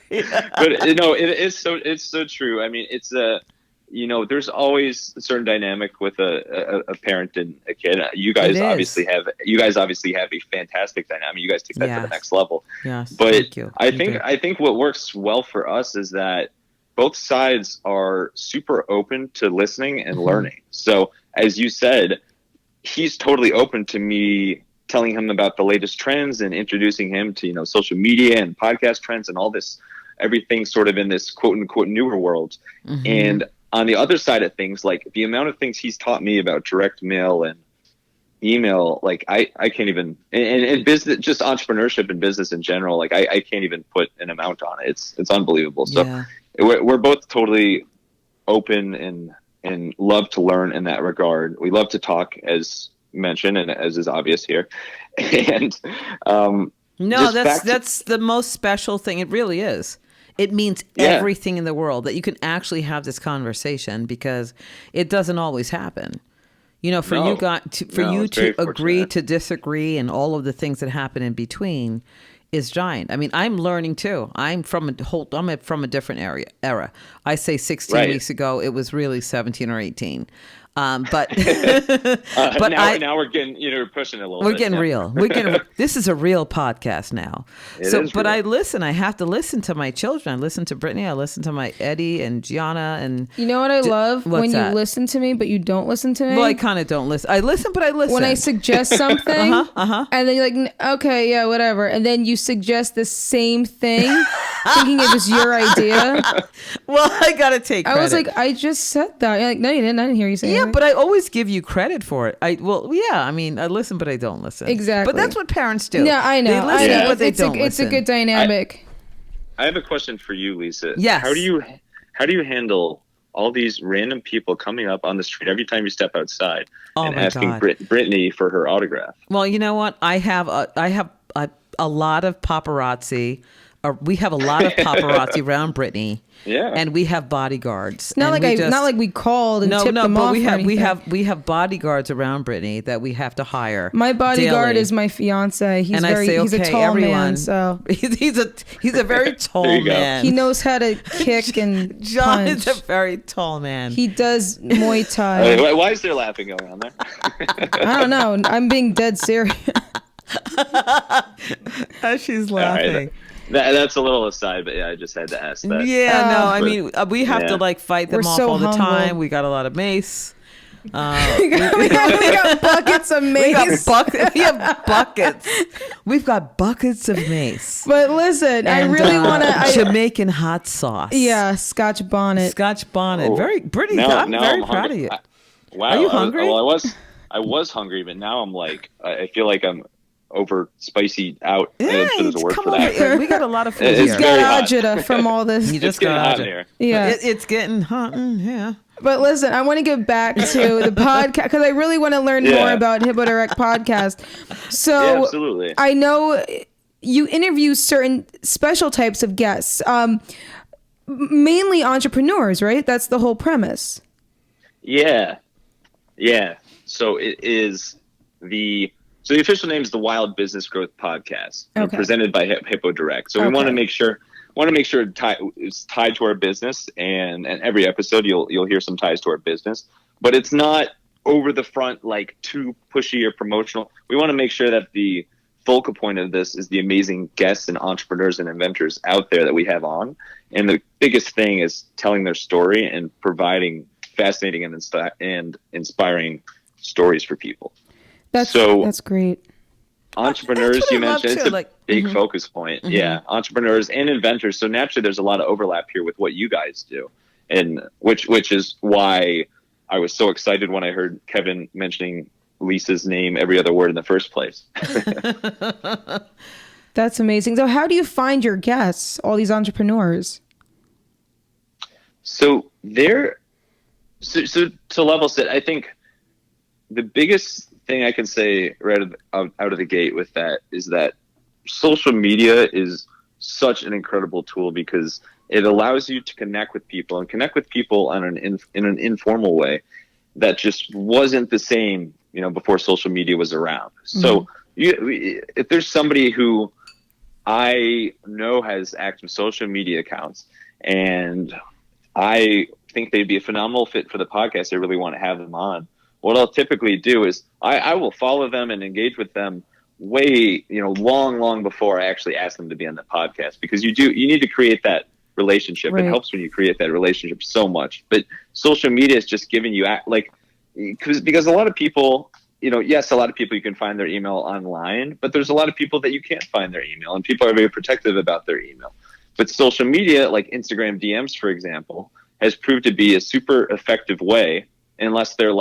it's so true. I mean, it's there's always a certain dynamic with a parent and a kid. You guys obviously have a fantastic dynamic. You guys take that to the next level. Yes. But thank you. I think what works well for us is that both sides are super open to listening and learning. So as you said, he's totally open to me telling him about the latest trends and introducing him to, social media and podcast trends and all this, everything sort of in this quote unquote newer world. And on the other side of things, like the amount of things he's taught me about direct mail and email, like I can't even, and business, just entrepreneurship and business in general, like I can't even put an amount on it. It's unbelievable. So we're both totally open and love to learn in that regard. We love to talk, as mentioned, and as is obvious here. And that's the most special thing. It really is. It means everything in the world that you can actually have this conversation, because it doesn't always happen. You to agree to disagree and all of the things that happen in between is giant. I mean, I'm learning too. I'm from a different era. I say 16 weeks ago, it was really 17 or 18. But now we're getting, we're pushing it a little bit. We're getting real. This is a real podcast now. But I listen. I have to listen to my children. I listen to Brittany. I listen to my Eddie and Gianna. And you know what I love? When you listen to me, but you don't listen to me. Well, I kind of don't listen. I listen, but I listen. When I suggest something, and then you're like, okay, yeah, whatever. And then you suggest the same thing, thinking it was your idea. Well, I got to take credit. I was like, I just said that. You're like, no, you didn't. I didn't hear you say that. But I always give you credit for it. I listen, but I don't listen. Exactly. But that's what parents do. Yeah, I know. They listen, but they don't listen. It's a good dynamic. I have a question for you, Lisa. Yes. How do you handle all these random people coming up on the street every time you step outside and asking Brittany for her autograph? Well, you know what? I have a lot of paparazzi. We have a lot of paparazzi around Brittany. Yeah. And we have bodyguards. Not like we called and tipped them off. We have bodyguards around Brittany that we have to hire. My bodyguard is my fiance. He's a tall man. So he's a very tall man. He knows how to kick and John punch. is a very tall man. He does Muay Thai. Why is there laughing going on there? I don't know. I'm being dead serious. She's laughing. That's a little aside, but I just had to ask that. I mean, we have to fight them off all the time. We got a lot of mace. We got buckets of mace. We have buckets. We've got buckets of mace. But listen, I really want to Jamaican hot sauce. Yeah, Scotch bonnet. Oh. Very pretty. I'm very proud of you. Wow. Are you hungry? I was hungry, but now I'm I feel like I'm over spicy out. Yeah, there's a word for that. We got a lot of food It's here. He's got agita from all this. You just getting got hot in here. Yeah, it's getting hot. Yeah. But listen, I want to get back to the podcast because I really want to learn more about Hippo Direct podcast. So absolutely. I know you interview certain special types of guests, mainly entrepreneurs, right? That's the whole premise. Yeah. So it is the official name is the Wild Business Growth Podcast, presented by Hippo Direct. So we want to make sure it's tied to our business, and every episode you'll hear some ties to our business, but it's not over the front, like too pushy or promotional. We want to make sure that the focal point of this is the amazing guests and entrepreneurs and inventors out there that we have on, and the biggest thing is telling their story and providing fascinating and inspiring stories for people. That's great. Entrepreneurs, you mentioned, it's a big focus point. Mm-hmm. Yeah, entrepreneurs and inventors. So naturally, there's a lot of overlap here with what you guys do, and which is why I was so excited when I heard Kevin mentioning Lisa's name every other word in the first place. That's amazing. So how do you find your guests, all these entrepreneurs? So to level set, I think the biggest thing I can say right out of the gate with that is that social media is such an incredible tool because it allows you to connect with people in an informal way that just wasn't the same, before social media was around. Mm-hmm. So if there's somebody who I know has active social media accounts and I think they'd be a phenomenal fit for the podcast, I really want to have them on. What I'll typically do is I will follow them and engage with them way, long before I actually ask them to be on the podcast, because you need to create that relationship. Right. It helps when you create that relationship so much. But social media is just giving you because a lot of people, yes, a lot of people you can find their email online, but there's a lot of people that you can't find their email, and people are very protective about their email. But social media, like Instagram DMs, for example, has proved to be a super effective way, unless they're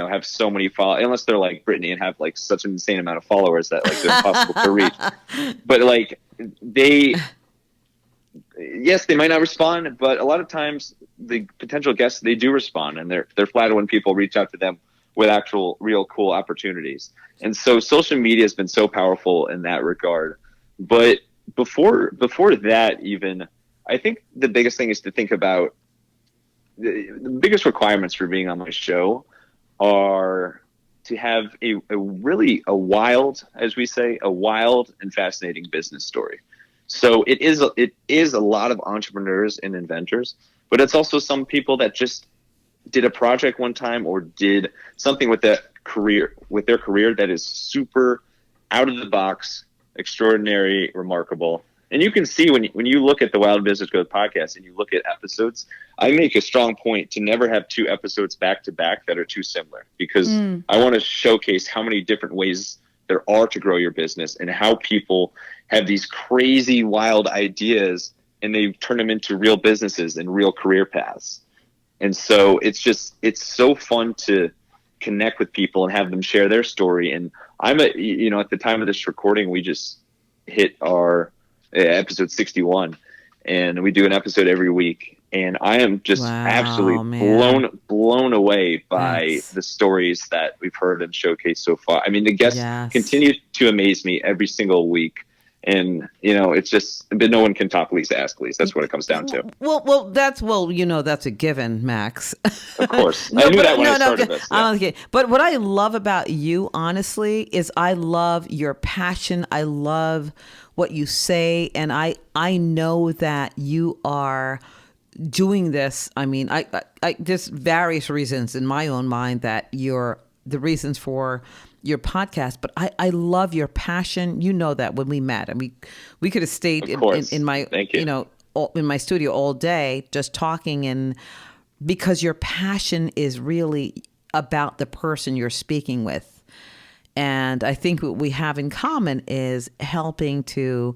have so many followers, unless they're like Brittany and have such an insane amount of followers that they're impossible to reach. But yes, they might not respond, but a lot of times the potential guests, they do respond, and they're flattered when people reach out to them with actual real cool opportunities. And so social media has been so powerful in that regard. But before that, even, I think the biggest thing is to think about the biggest requirements for being on my show are to have a wild, as we say, a wild and fascinating business story. So it is a lot of entrepreneurs and inventors, but it's also some people that just did a project one time or did something with their career that is super out of the box, extraordinary, remarkable. And you can see when you look at the Wild Business Growth podcast and you look at episodes, I make a strong point to never have two episodes back to back that are too similar, because I want to showcase how many different ways there are to grow your business and how people have these crazy, wild ideas and they turn them into real businesses and real career paths. And so it's so fun to connect with people and have them share their story. And at the time of this recording, we just hit our episode 61, and we do an episode every week. And I am just absolutely blown away by the stories that we've heard and showcased so far. I mean, the guests continue to amaze me every single week. And, it's just, but no one can top Lisa Ascolese. That's what it comes down to. That's a given, Max. Of course. I knew that when I started this. Yeah. Okay. But what I love about you, honestly, is I love your passion. I love what you say. And I know that you are doing this. I mean, I there's various reasons in my own mind that the reasons for your podcast, but I love your passion. You know that when we met, I mean, we could have stayed in my, in my studio all day just talking, and because your passion is really about the person you're speaking with. And I think what we have in common is helping to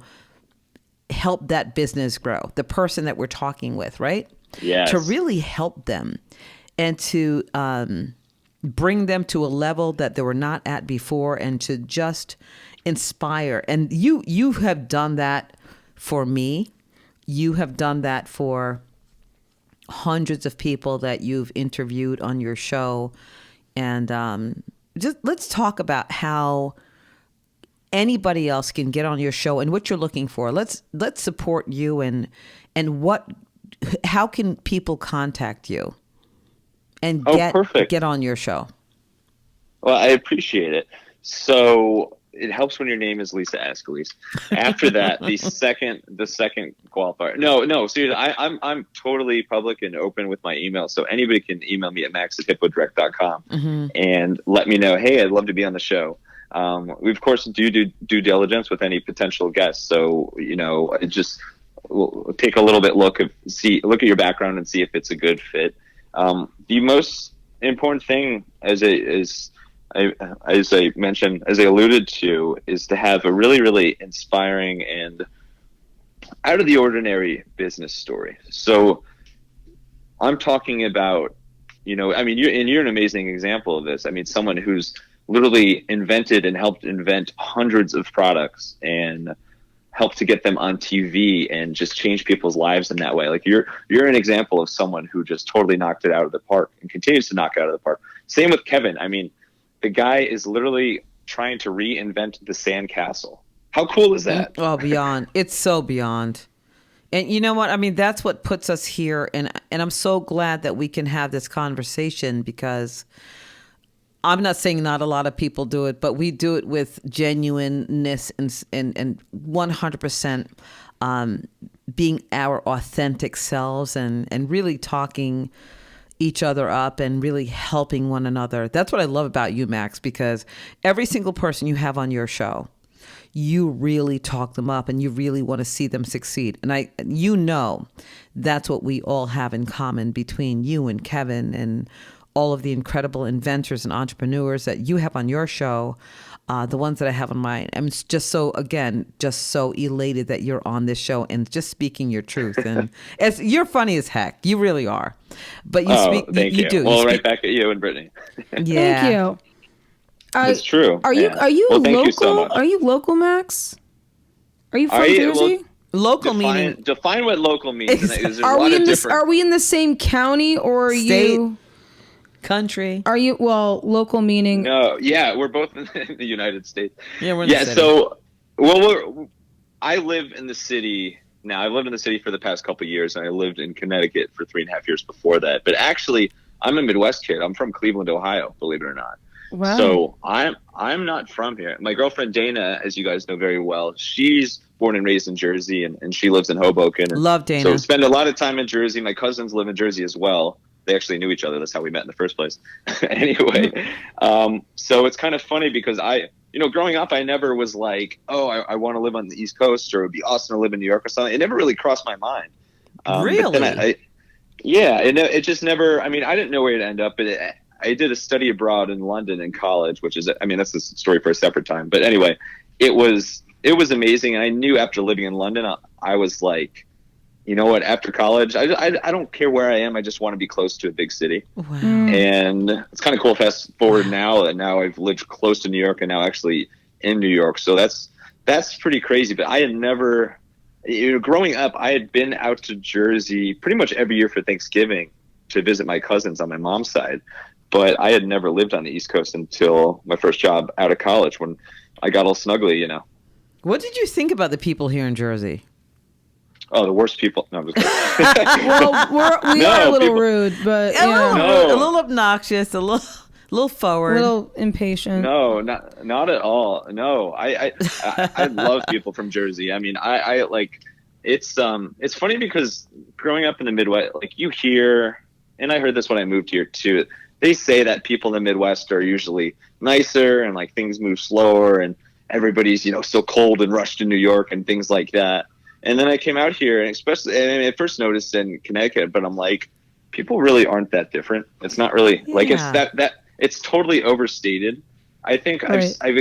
help that business grow, the person that we're talking with, right? Yes. To really help them and to, bring them to a level that they were not at before, and to just inspire. And you have done that for me. You have done that for hundreds of people that you've interviewed on your show. And just let's talk about how anybody else can get on your show and what you're looking for. Let's support you and how can people contact you and get on your show? Well, I appreciate it. So it helps when your name is Lisa Ascolese. After that, the second qualifier. No, seriously, I'm totally public and open with my email, so anybody can email me at max@hippodirect.com and let me know, hey, I'd love to be on the show. We of course do due diligence with any potential guests, so it just we'll take a little bit look at your background and see if it's a good fit. The most important thing, as I mentioned, as I alluded to, is to have a really, really inspiring and out of the ordinary business story. So I'm talking about, you're an amazing example of this. I mean, someone who's literally invented and helped invent hundreds of products and helped to get them on TV and just change people's lives in that way. Like you're an example of someone who just totally knocked it out of the park and continues to knock it out of the park. Same with Kevin. I mean, the guy is literally trying to reinvent the sandcastle. How cool is that? Oh, beyond. It's so beyond. And you know what? I mean, that's what puts us here. And I'm so glad that we can have this conversation, because I'm not saying not a lot of people do it, but we do it with genuineness and 100% being our authentic selves and really talking each other up and really helping one another. That's what I love about you, Max, because every single person you have on your show, you really talk them up and you really want to see them succeed. And that's what we all have in common between you and Kevin and all of the incredible inventors and entrepreneurs that you have on your show, the ones that I have on mine. I'm just so elated that you're on this show and just speaking your truth. And you're funny as heck. You really are. But thank you. do. Well, right back at you and Brittany. Yeah. Thank you. It's true. Are you well, local? thank you so much. Are you local, Max? Are you from Jersey? Local meaning. Define what local means. Are we in the same county or are state, you country? Are you local meaning? No, yeah, we're both in the United States. Yeah, we're in the city. So I live in the city now. I've lived in the city for the past couple of years, and I lived in Connecticut for 3.5 years before that. But actually, I'm a Midwest kid. I'm from Cleveland, Ohio, believe it or not. Wow. So I'm not from here. My girlfriend Dana, as you guys know very well, she's born and raised in Jersey, and she lives in Hoboken. Love Dana. So spend a lot of time in Jersey. My cousins live in Jersey as well. They actually knew each other. That's how we met in the first place. Anyway, so it's kind of funny because growing up, I never was like, oh, I want to live on the East Coast, or it would be awesome to live in New York or something. It never really crossed my mind. Really? But then it just never. I mean, I didn't know where to end up, but I did a study abroad in London in college, which is, I mean, that's a story for a separate time. But anyway, it was amazing. And I knew after living in London, I was like, you know what, after college, I don't care where I am. I just want to be close to a big city. Wow. And it's kind of cool. Fast forward now, and now I've lived close to New York and now actually in New York. So that's pretty crazy. But I had never, growing up, I had been out to Jersey pretty much every year for Thanksgiving to visit my cousins on my mom's side. But I had never lived on the East Coast until my first job out of college, when I got all snuggly, What did you think about the people here in Jersey? Oh, the worst people. No, I'm just kidding. Well, we are a little rude, but A little obnoxious, a little forward, a little impatient. No, not at all. No, I love people from Jersey. I mean, I like, it's funny because growing up in the Midwest, like you hear, and I heard this when I moved here too, they say that people in the Midwest are usually nicer and like things move slower and everybody's, so cold and rushed in New York and things like that. And then I came out here, and especially, I first noticed in Connecticut, but I'm like, people really aren't that different. It's not really like it's totally overstated. I think right. I've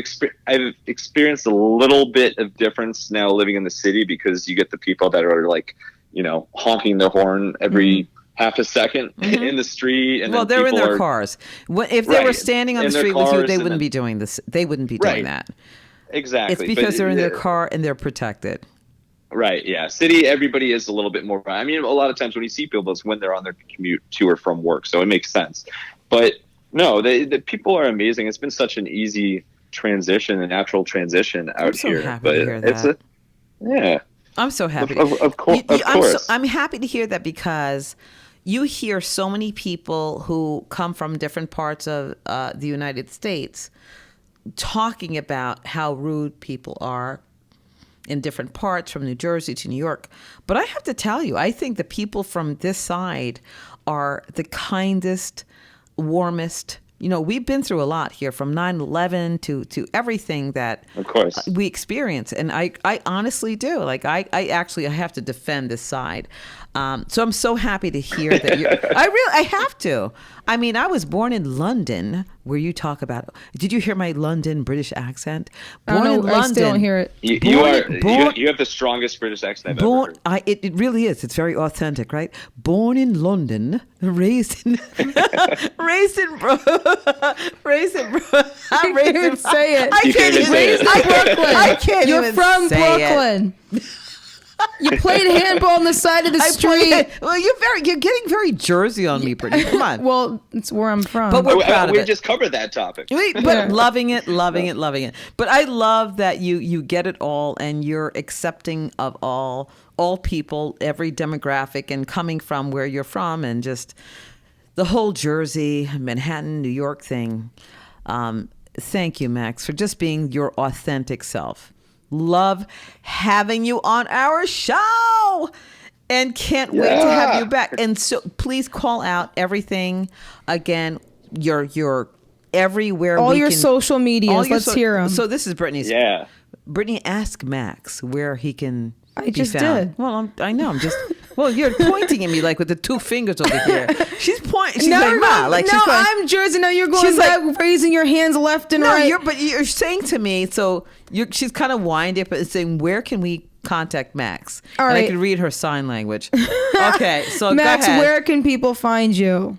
experienced a little bit of difference now living in the city, because you get the people that are like, honking their horn every half a second in the street. And they're in their cars. If they were standing on the street with you, they wouldn't be doing this. They wouldn't be doing that. Exactly. It's because they're in their car and they're protected. Right. Yeah. City, everybody is a little bit more. I mean, a lot of times when you see people, it's when they're on their commute to or from work. So it makes sense. But no, the people are amazing. It's been such an easy transition, a natural transition out here. I'm so happy to hear that. I'm so happy. Of course. I'm happy to hear that, because you hear so many people who come from different parts of the United States talking about how rude people are in different parts, from New Jersey to New York. But I have to tell you, I think the people from this side are the kindest, warmest. We've been through a lot here, from 9/11 to everything that of course we experience. And I honestly do. Like, I have to defend this side. So I'm so happy to hear that I have to. I mean, I was born in London, where you talk about, did you hear my London British accent? Born in London. I still don't hear it. You have the strongest British accent I've ever heard. It really is. It's very authentic, right? Born in London, Raisin, raisin, bro, raisin, bro. You can't even say it. You can't even say it. Brooklyn. I can't You're even from say Brooklyn. You played handball on the side of the I street. played. Well, you're getting very Jersey on me, Brittany. Come on. Well, it's where I'm from. But we're proud of we it. just covered that topic. But loving it. But I love that you get it all and you're accepting of all people, every demographic, and coming from where you're from, and just the whole Jersey, Manhattan, New York thing. Thank you, Max, for just being your authentic self. Love having you on our show and can't wait to have you back. And so please call out everything again. Your everywhere. all your social medias. Let's hear them. So this is Brittany's. Yeah. Brittany, ask Max where he can. I just be found. did. Well, I know. I'm just. Well, you're pointing at me like with the two fingers over here. She's pointing. She's no, like, Ma, like no, she's going, I'm Jersey. No, you're going She's back, raising your hands left and no, right. but you're saying to me. So she's kind of winded, but saying, where can we contact Max? All and I right. can read her sign language. Okay, so Max, go ahead. where can people find you?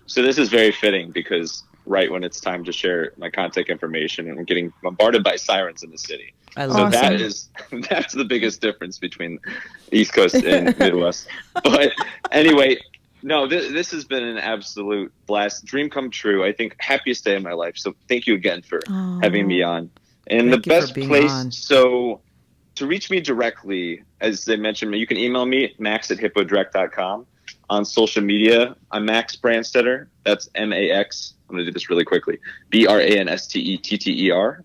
So this is very fitting because right when it's time to share my contact information, and I'm getting bombarded by sirens in the city. I So love that's the biggest difference between East Coast and Midwest. But anyway, no, this has been an absolute blast, dream come true. I think happiest day of my life. So thank you again for having me on. And Thank the you for best being place, on. so to reach me directly, as I mentioned, you can email me, max@hippodirect.com. On social media, I'm Max Branstetter. That's M-A-X. I'm going to do this really quickly. Branstetter.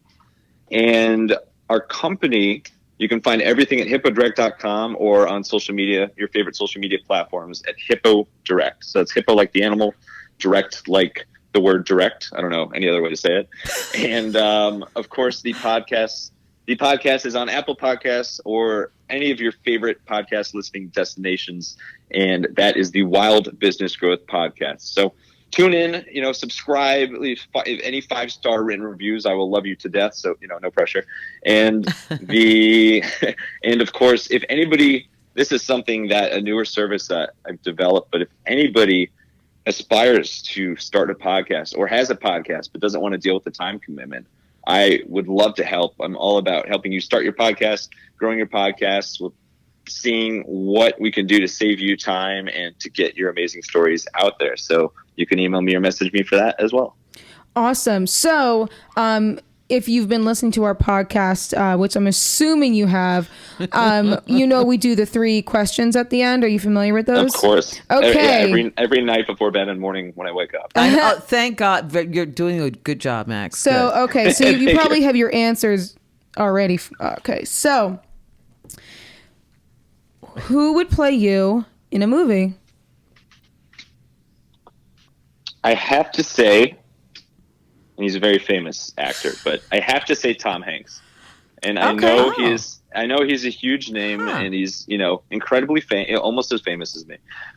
And our company, you can find everything at hippodirect.com or on social media, your favorite social media platforms at Hippo Direct. So it's Hippo like the animal, direct like the word direct. I don't know any other way to say it. And of course, the podcast is on Apple Podcasts or any of your favorite podcast listening destinations. And that is the Wild Business Growth Podcast. So tune in, subscribe, leave any 5-star written reviews. I will love you to death. So, no pressure. And and of course, if anybody, this is something that a newer service that I've developed, but if anybody aspires to start a podcast or has a podcast, but doesn't want to deal with the time commitment, I would love to help. I'm all about helping you start your podcast, growing your podcast, with seeing what we can do to save you time and to get your amazing stories out there. So you can email me or message me for that as well. Awesome. So, if you've been listening to our podcast, which I'm assuming you have, we do the 3 questions at the end. Are you familiar with those? Of course. Okay. Every night before bed and morning when I wake up. Thank God you're doing a good job, Max. So, Good. okay. So you probably have your answers already. Okay. So who would play you in a movie? I have to say, and he's a very famous actor, but I have to say Tom Hanks. And I know he's a huge name, and he's, incredibly almost as famous as me.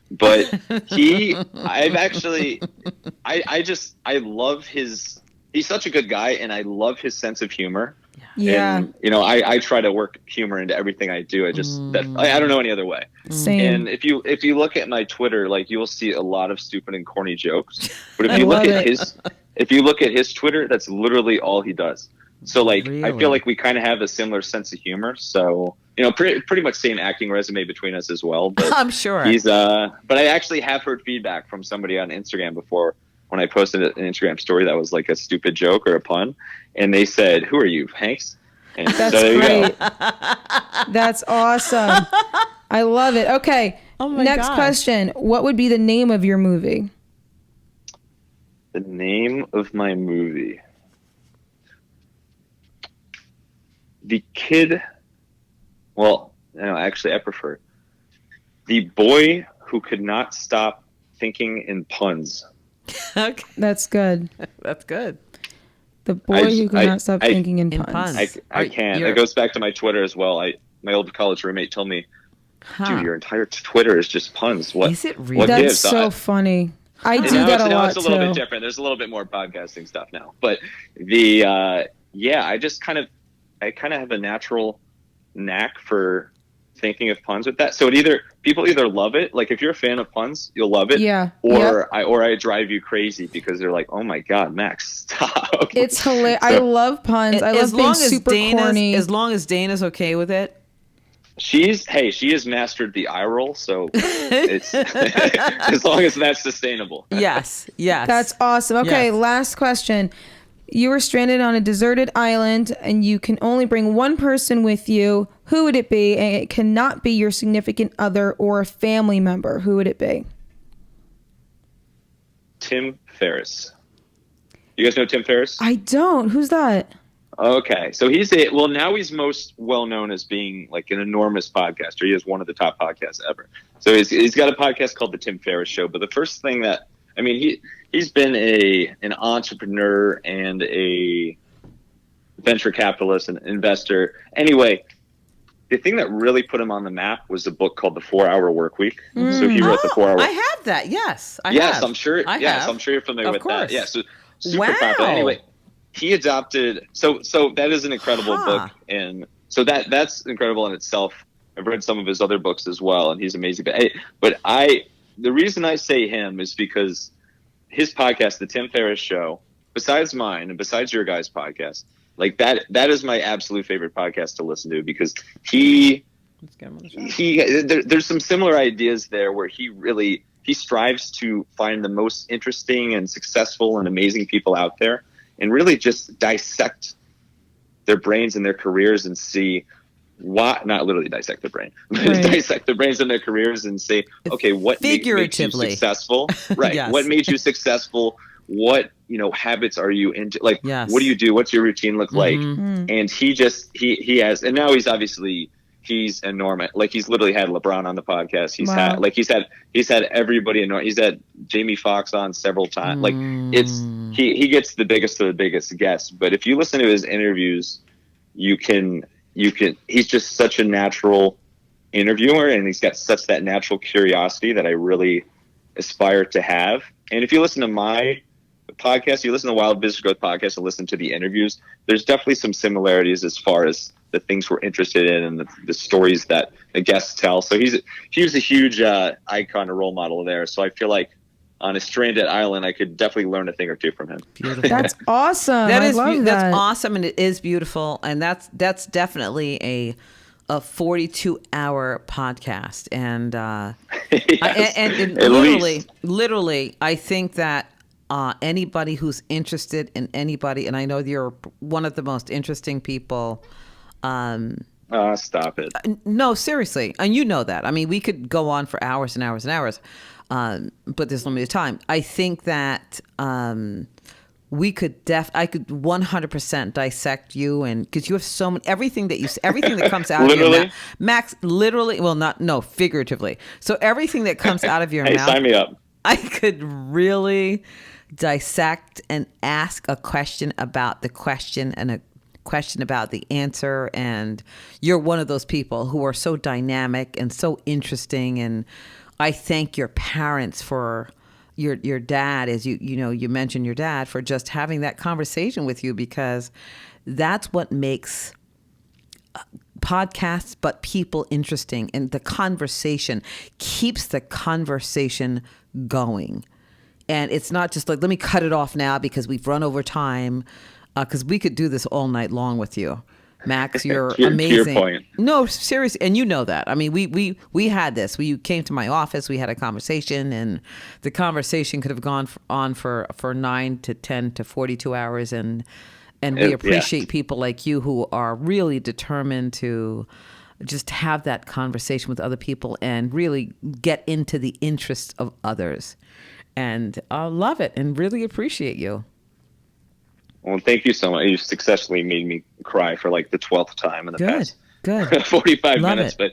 But I love he's such a good guy, and I love his sense of humor. Yeah. And, I try to work humor into everything I do. I don't know any other way. Same. And if you look at my Twitter, like, you will see a lot of stupid and corny jokes. But if you look at his Twitter, that's literally all he does. So, like, Really? I feel like we kind of have a similar sense of humor. So, pretty much same acting resume between us as well. But I'm sure. but I actually have heard feedback from somebody on Instagram before when I posted an Instagram story that was like a stupid joke or a pun. And they said, "Who are you, Hanks?" And That's so there you great. go. That's awesome. I love it. Okay. Oh my Next gosh. question. What would be the name of your movie? The name of my movie. The Kid. Well, no, actually, I prefer The Boy Who Could Not Stop Thinking in Puns. Okay. That's good. That's good. The boy who could not stop thinking in in puns. puns. I can. It goes back to my Twitter as well. My old college roommate told me, "Dude, your entire Twitter is just puns. What Is it really? What That's gives?" so funny. I do Now that a lot it's a little bit too. different. There's a little bit more podcasting stuff now, but I just kind of have a natural knack for thinking of puns with that. So people either love it, like if you're a fan of puns, you'll love it. Yeah. Or I drive you crazy because they're like, oh my God, Max, stop. It's hilarious. I love puns. I love being super corny. As long as Dana's okay with it. She has mastered the eye roll, so it's as long as that's sustainable. Yes. That's awesome. Okay, Yes. last question. You were stranded on a deserted island and you can only bring one person with you. Who would it be? And it cannot be your significant other or a family member. Who would it be? Tim Ferriss. You guys know Tim Ferriss? I don't. Who's that? Okay, so now he's most well known as being like an enormous podcaster. He is one of the top podcasts ever. So he's got a podcast called The Tim Ferriss Show. But the first thing he's been an entrepreneur and a venture capitalist and investor. Anyway, the thing that really put him on the map was a book called The 4-Hour Workweek. So he wrote The 4-Hour. I have that. Yes, I yes, have. I'm sure. I Yes, have. I'm sure you're familiar Of with course. that. Yeah, so super Wow. popular. Anyway, he adopted. So that is an incredible book, and so that's incredible in itself. I've read some of his other books as well, and he's amazing. But the reason I say him is because his podcast, The Tim Ferriss Show, besides mine and besides your guys' podcast, like that is my absolute favorite podcast to listen to because there's some similar ideas there where he strives to find the most interesting and successful and amazing people out there and really just dissect their brains and their careers and see why, not literally dissect their brain, but dissect their brains and their careers and say, okay, what makes you successful? Right. Yes. What made you successful? What, habits are you into? Like, Yes. what do you do? What's your routine look like? Mm-hmm. And he has, and now he's enormous. Like he's literally had LeBron on the podcast. He's had everybody enormous. He's had Jamie Foxx on several times. Like he gets the biggest of the biggest guests. But if you listen to his interviews, he's just such a natural interviewer and he's got such that natural curiosity that I really aspire to have. And if you listen to my podcast, you listen to Wild Business Growth podcast and listen to the interviews, there's definitely some similarities as far as the things we're interested in and the stories that the guests tell. So he was a huge icon, a role model there. So I feel like on a stranded island, I could definitely learn a thing or two from him. Beautiful. That's awesome. That's that. awesome, and it is beautiful, and that's definitely a 42-hour podcast, and Yes, and at literally, I think that anybody who's interested in anybody, and I know you're one of the most interesting people. Stop it. No, seriously, and you know that. I mean, we could go on for hours and hours and hours, but there's limited time. I think that I could 100% dissect you, and because you have so many, everything that comes out of your mouth, Max, literally, figuratively. So everything that comes out of your Hey, mouth, sign me up. I could really dissect and ask a question about the question and a question about the answer, and you're one of those people who are so dynamic and so interesting, and I thank your parents for your dad, as you mentioned your dad, for just having that conversation with you, because that's what makes podcasts but people interesting, and the conversation keeps the conversation going. And it's not just like, let me cut it off now because we've run over time, because we could do this all night long with you. Max, you're amazing. To your point. No, seriously, and you know that. I mean, we had this. You came to my office, we had a conversation, and the conversation could have gone on for 9 to 10 to 42 hours, and we appreciate people like you who are really determined to just have that conversation with other people and really get into the interests of others. And I love it and really appreciate you. Well, thank you so much. You successfully made me cry for like the 12th time in the past Good. 45 Love minutes. it. But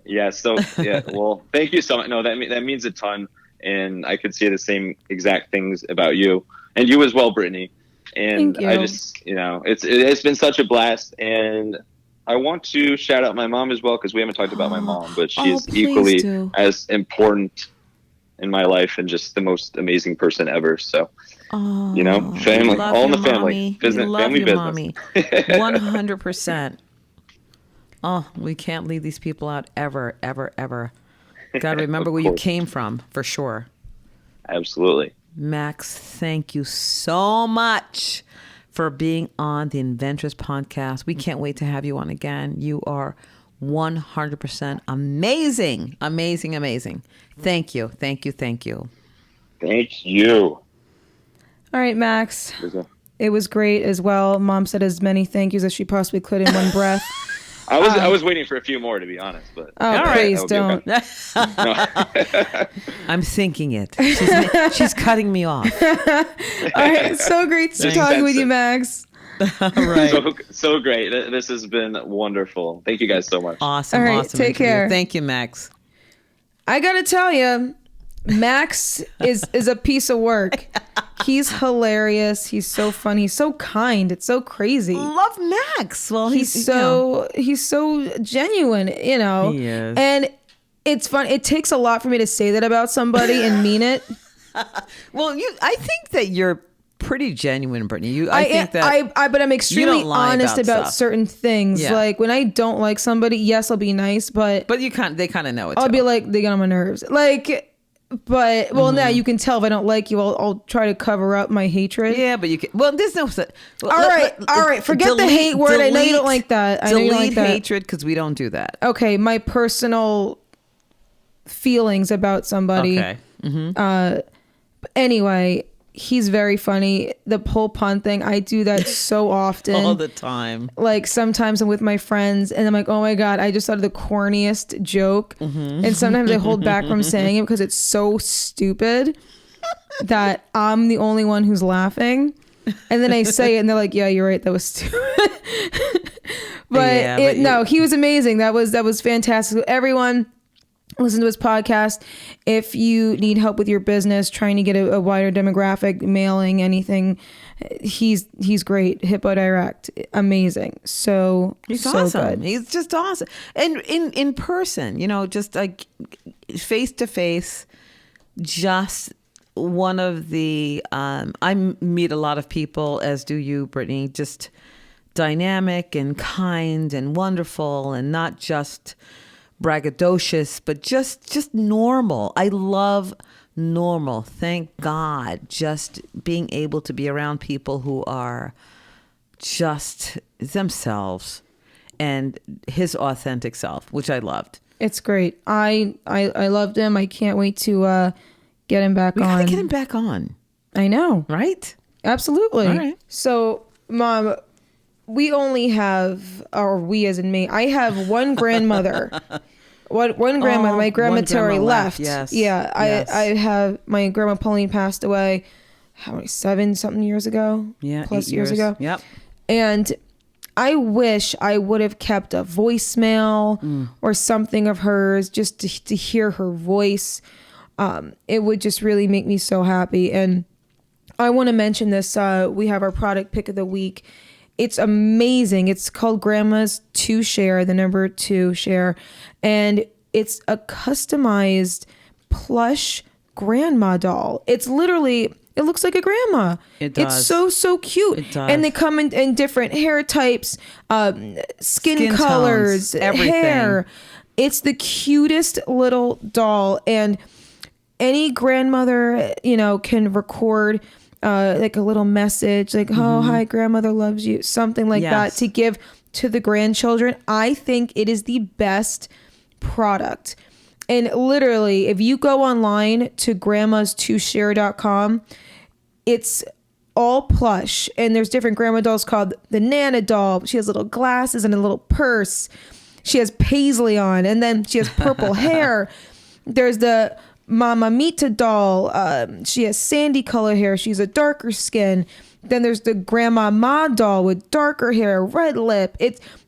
yeah, so yeah, well, thank you so much. No, that means a ton. And I could say the same exact things about you and you as well, Brittany. And Thank you. I just, it has been such a blast. And I want to shout out my mom as well, because we haven't talked about my mom, but she's equally as important in my life and just the most amazing person ever. So, family, all in the family, business, family business. Mommy. 100%. Oh, we can't leave these people out ever, ever, ever. Got to remember where you came from, for sure. Absolutely. Max, thank you so much for being on the Inventress podcast. We can't wait to have you on again. You are 100% amazing. Amazing, amazing. Thank you. Thank you. Thank you. Thank you. All right, Max. It was great as well. Mom said as many thank yous as she possibly could in one breath. I was waiting for a few more, to be honest, but please don't. I'm thinking it. She's cutting me off. All right, so great to talk with you, Max. All right. So great. This has been wonderful. Thank you guys so much. Awesome. All right, awesome take interview. care. Thank you, Max. I gotta tell you, Max is a piece of work. He's hilarious. He's so funny. He's so kind. It's so crazy. Love Max. Well, he's so genuine, you know. He is. And it's fun. It takes a lot for me to say that about somebody and mean it. Well, I think that you're pretty genuine, Brittany. But I'm extremely honest about stuff. certain things. Yeah. Like when I don't like somebody, yes, I'll be nice, but they kind of know it. I'll too. be like, they get on my nerves. Like, but now you can tell if I don't like you, I'll try to cover up my hatred. Yeah, but you can. Well, there's no. All right. Forget the hate word. I know you don't like that. I know you don't like Delete that. hatred because we don't do that. Okay, my personal feelings about somebody. Okay. Mm-hmm. Anyway, he's very funny. The pull pun thing, I do that so often. All the time. Like sometimes I'm with my friends and I'm like, oh my God, I just thought of the corniest joke. Mm-hmm. And sometimes I hold back from saying it because it's so stupid that I'm the only one who's laughing. And then I say it and they're like, yeah, you're right. That was stupid. No, he was amazing. That was fantastic. Everyone, listen to his podcast. If you need help with your business, trying to get a wider demographic, mailing, anything, he's great. Hippo Direct, amazing. He's so awesome. good. He's just awesome. And in person, just like face to face, just one of the I meet a lot of people, as do you, Brittany, just dynamic and kind and wonderful, and not just braggadocious, but just normal. I love normal. Thank God. Just being able to be around people who are just themselves and his authentic self, which I loved. It's great. I loved him. I can't wait to get him back on. We gotta get him back on. I know. Right? Absolutely. All right. So, Mom, we only have, or we as in me, I have one grandmother. One grandmother, my grandma Terry left. Yes. Yeah, Yes. I have, my grandma Pauline passed away, how many, 7-something years ago? Yeah. Plus 8 years ago. Yep. And I wish I would have kept a voicemail or something of hers just to hear her voice. It would just really make me so happy. And I want to mention this. We have our product pick of the week. It's amazing. It's called Grandma's 2 Share, the number 2 Share. And it's a customized plush grandma doll. It's literally, it looks like a grandma. It does. It's so cute. It does. And they come in different hair types, skin colors, tones, everything. hair. It's the cutest little doll. And any grandmother, can record like a little message, like, oh, hi, grandmother loves you, something like that to give to the grandchildren. I think it is the best product. And literally, if you go online to grandmas2share.com, it's all plush. And there's different grandma dolls called the Nana doll. She has little glasses and a little purse. She has paisley on, and then she has purple hair. There's the Mama Mita doll. She has sandy color hair. She's a darker skin. Then there's the Grandma Ma doll with darker hair, red lip.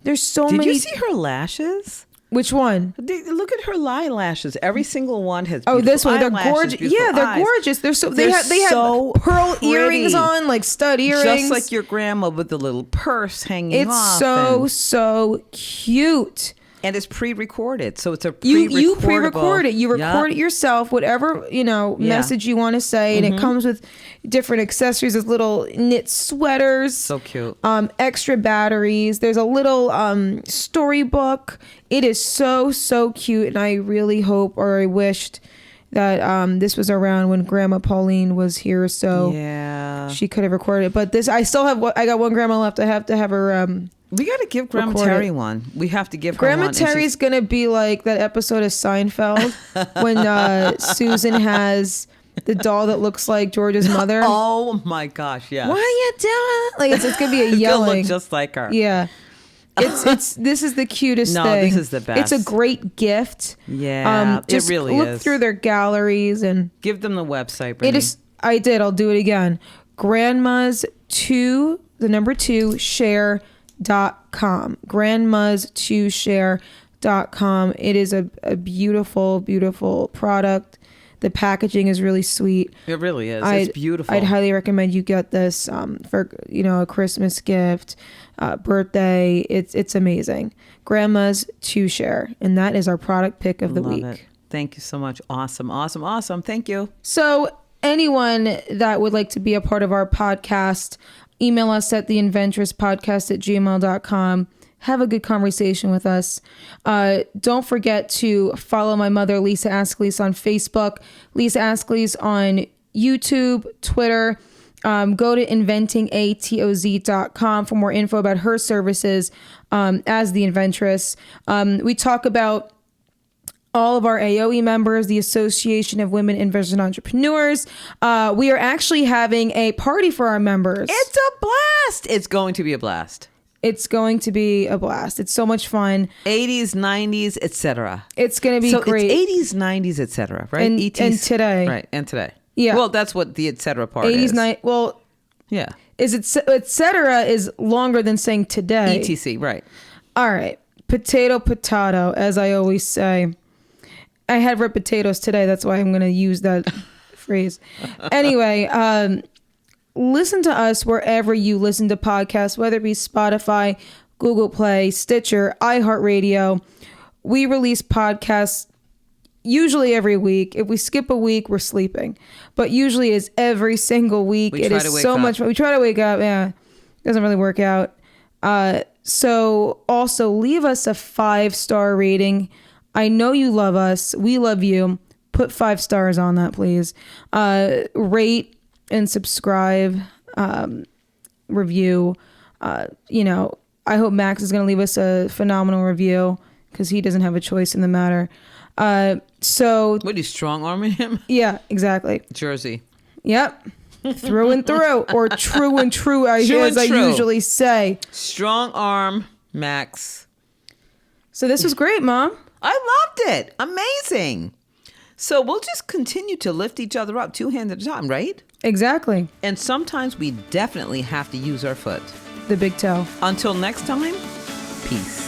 There's so many. Did you see her lashes? Which one? Look at her eyelashes. Every single one has. Oh, this one. They're eyelashes, gorgeous. beautiful Yeah, they're eyes. gorgeous. They have so pearl pretty. earrings on, like stud earrings, just like your grandma with the little purse hanging It's off. so cute. And it's pre-recorded, so it's a You pre-record it. You record it Yup. yourself, whatever message you want to say, and it comes with different accessories, with little knit sweaters. So cute. Extra batteries. There's a little storybook. It is so cute, and I really hope, or I wished that this was around when Grandma Pauline was here, so Yeah. she could have recorded it. But this, I still have. I got one grandma left. I have to have her. We got to give Grandma record Terry it. one. We have to give her Grandma one. and Terry's gonna be like that episode of Seinfeld when Susan has the doll that looks like George's mother. Oh my gosh, yeah. What are you doing? Like it's gonna be a Gonna yelling. look just like her. Yeah. It's this is the cutest No, thing. this is the best. It's a great gift. Yeah, just it really look is. through their galleries and Give them the website, Brittany. it is. I did. I'll do it again. Grandma's 2 share.com. Grandma's 2share.com. It is a beautiful product. The packaging is really sweet. It really is. It's beautiful. I'd highly recommend you get this for a Christmas gift, birthday. It's amazing. Grandma's 2share, and that is our product pick of the Love week. it. Thank you so much. Awesome. Thank you. So anyone that would like to be a part of our podcast, email us at theinventresspodcast@gmail.com. Have a good conversation with us. Don't forget to follow my mother, Lisa Ascolese, on Facebook, Lisa Ascolese on YouTube, Twitter. Go to inventingatoz.com for more info about her services as the inventress. We talk about all of our AOE members, the Association of Women Inventors and Entrepreneurs. We are actually having a party for our members. It's a blast. It's going to be a blast. It's going to be a blast. It's so much fun. 80s, 90s, etc. It's going to be great. It's 80s, 90s, etc. Right? And ETs, today. Right, and today. Yeah. Well, that's what the etc. part 80s, is. 90s. Well, Yeah. is it et cetera is longer than saying today. ETC, right. All right. Potato, as I always say. I had red potatoes today. That's why I'm going to use that phrase. Anyway, listen to us wherever you listen to podcasts, whether it be Spotify, Google Play, Stitcher, iHeartRadio. We release podcasts usually every week. If we skip a week, we're sleeping. But usually it's every single week. We It try is to wake so up. much fun. We try to wake up. Yeah. Doesn't really work out. So also leave us a 5-star rating. I know you love us. We love you. Put 5 stars on that, please. Rate and subscribe, review. I hope Max is going to leave us a phenomenal review because he doesn't have a choice in the matter. So What are you strong-arming him? yeah, exactly. Jersey. Yep. Through and through, or true and true, True as and I true. usually say. Strong arm, Max. So this was great, Mom. I loved it. Amazing. So we'll just continue to lift each other up 2 hands at a time, right? Exactly. And sometimes we definitely have to use our foot. The big toe. Until next time, peace.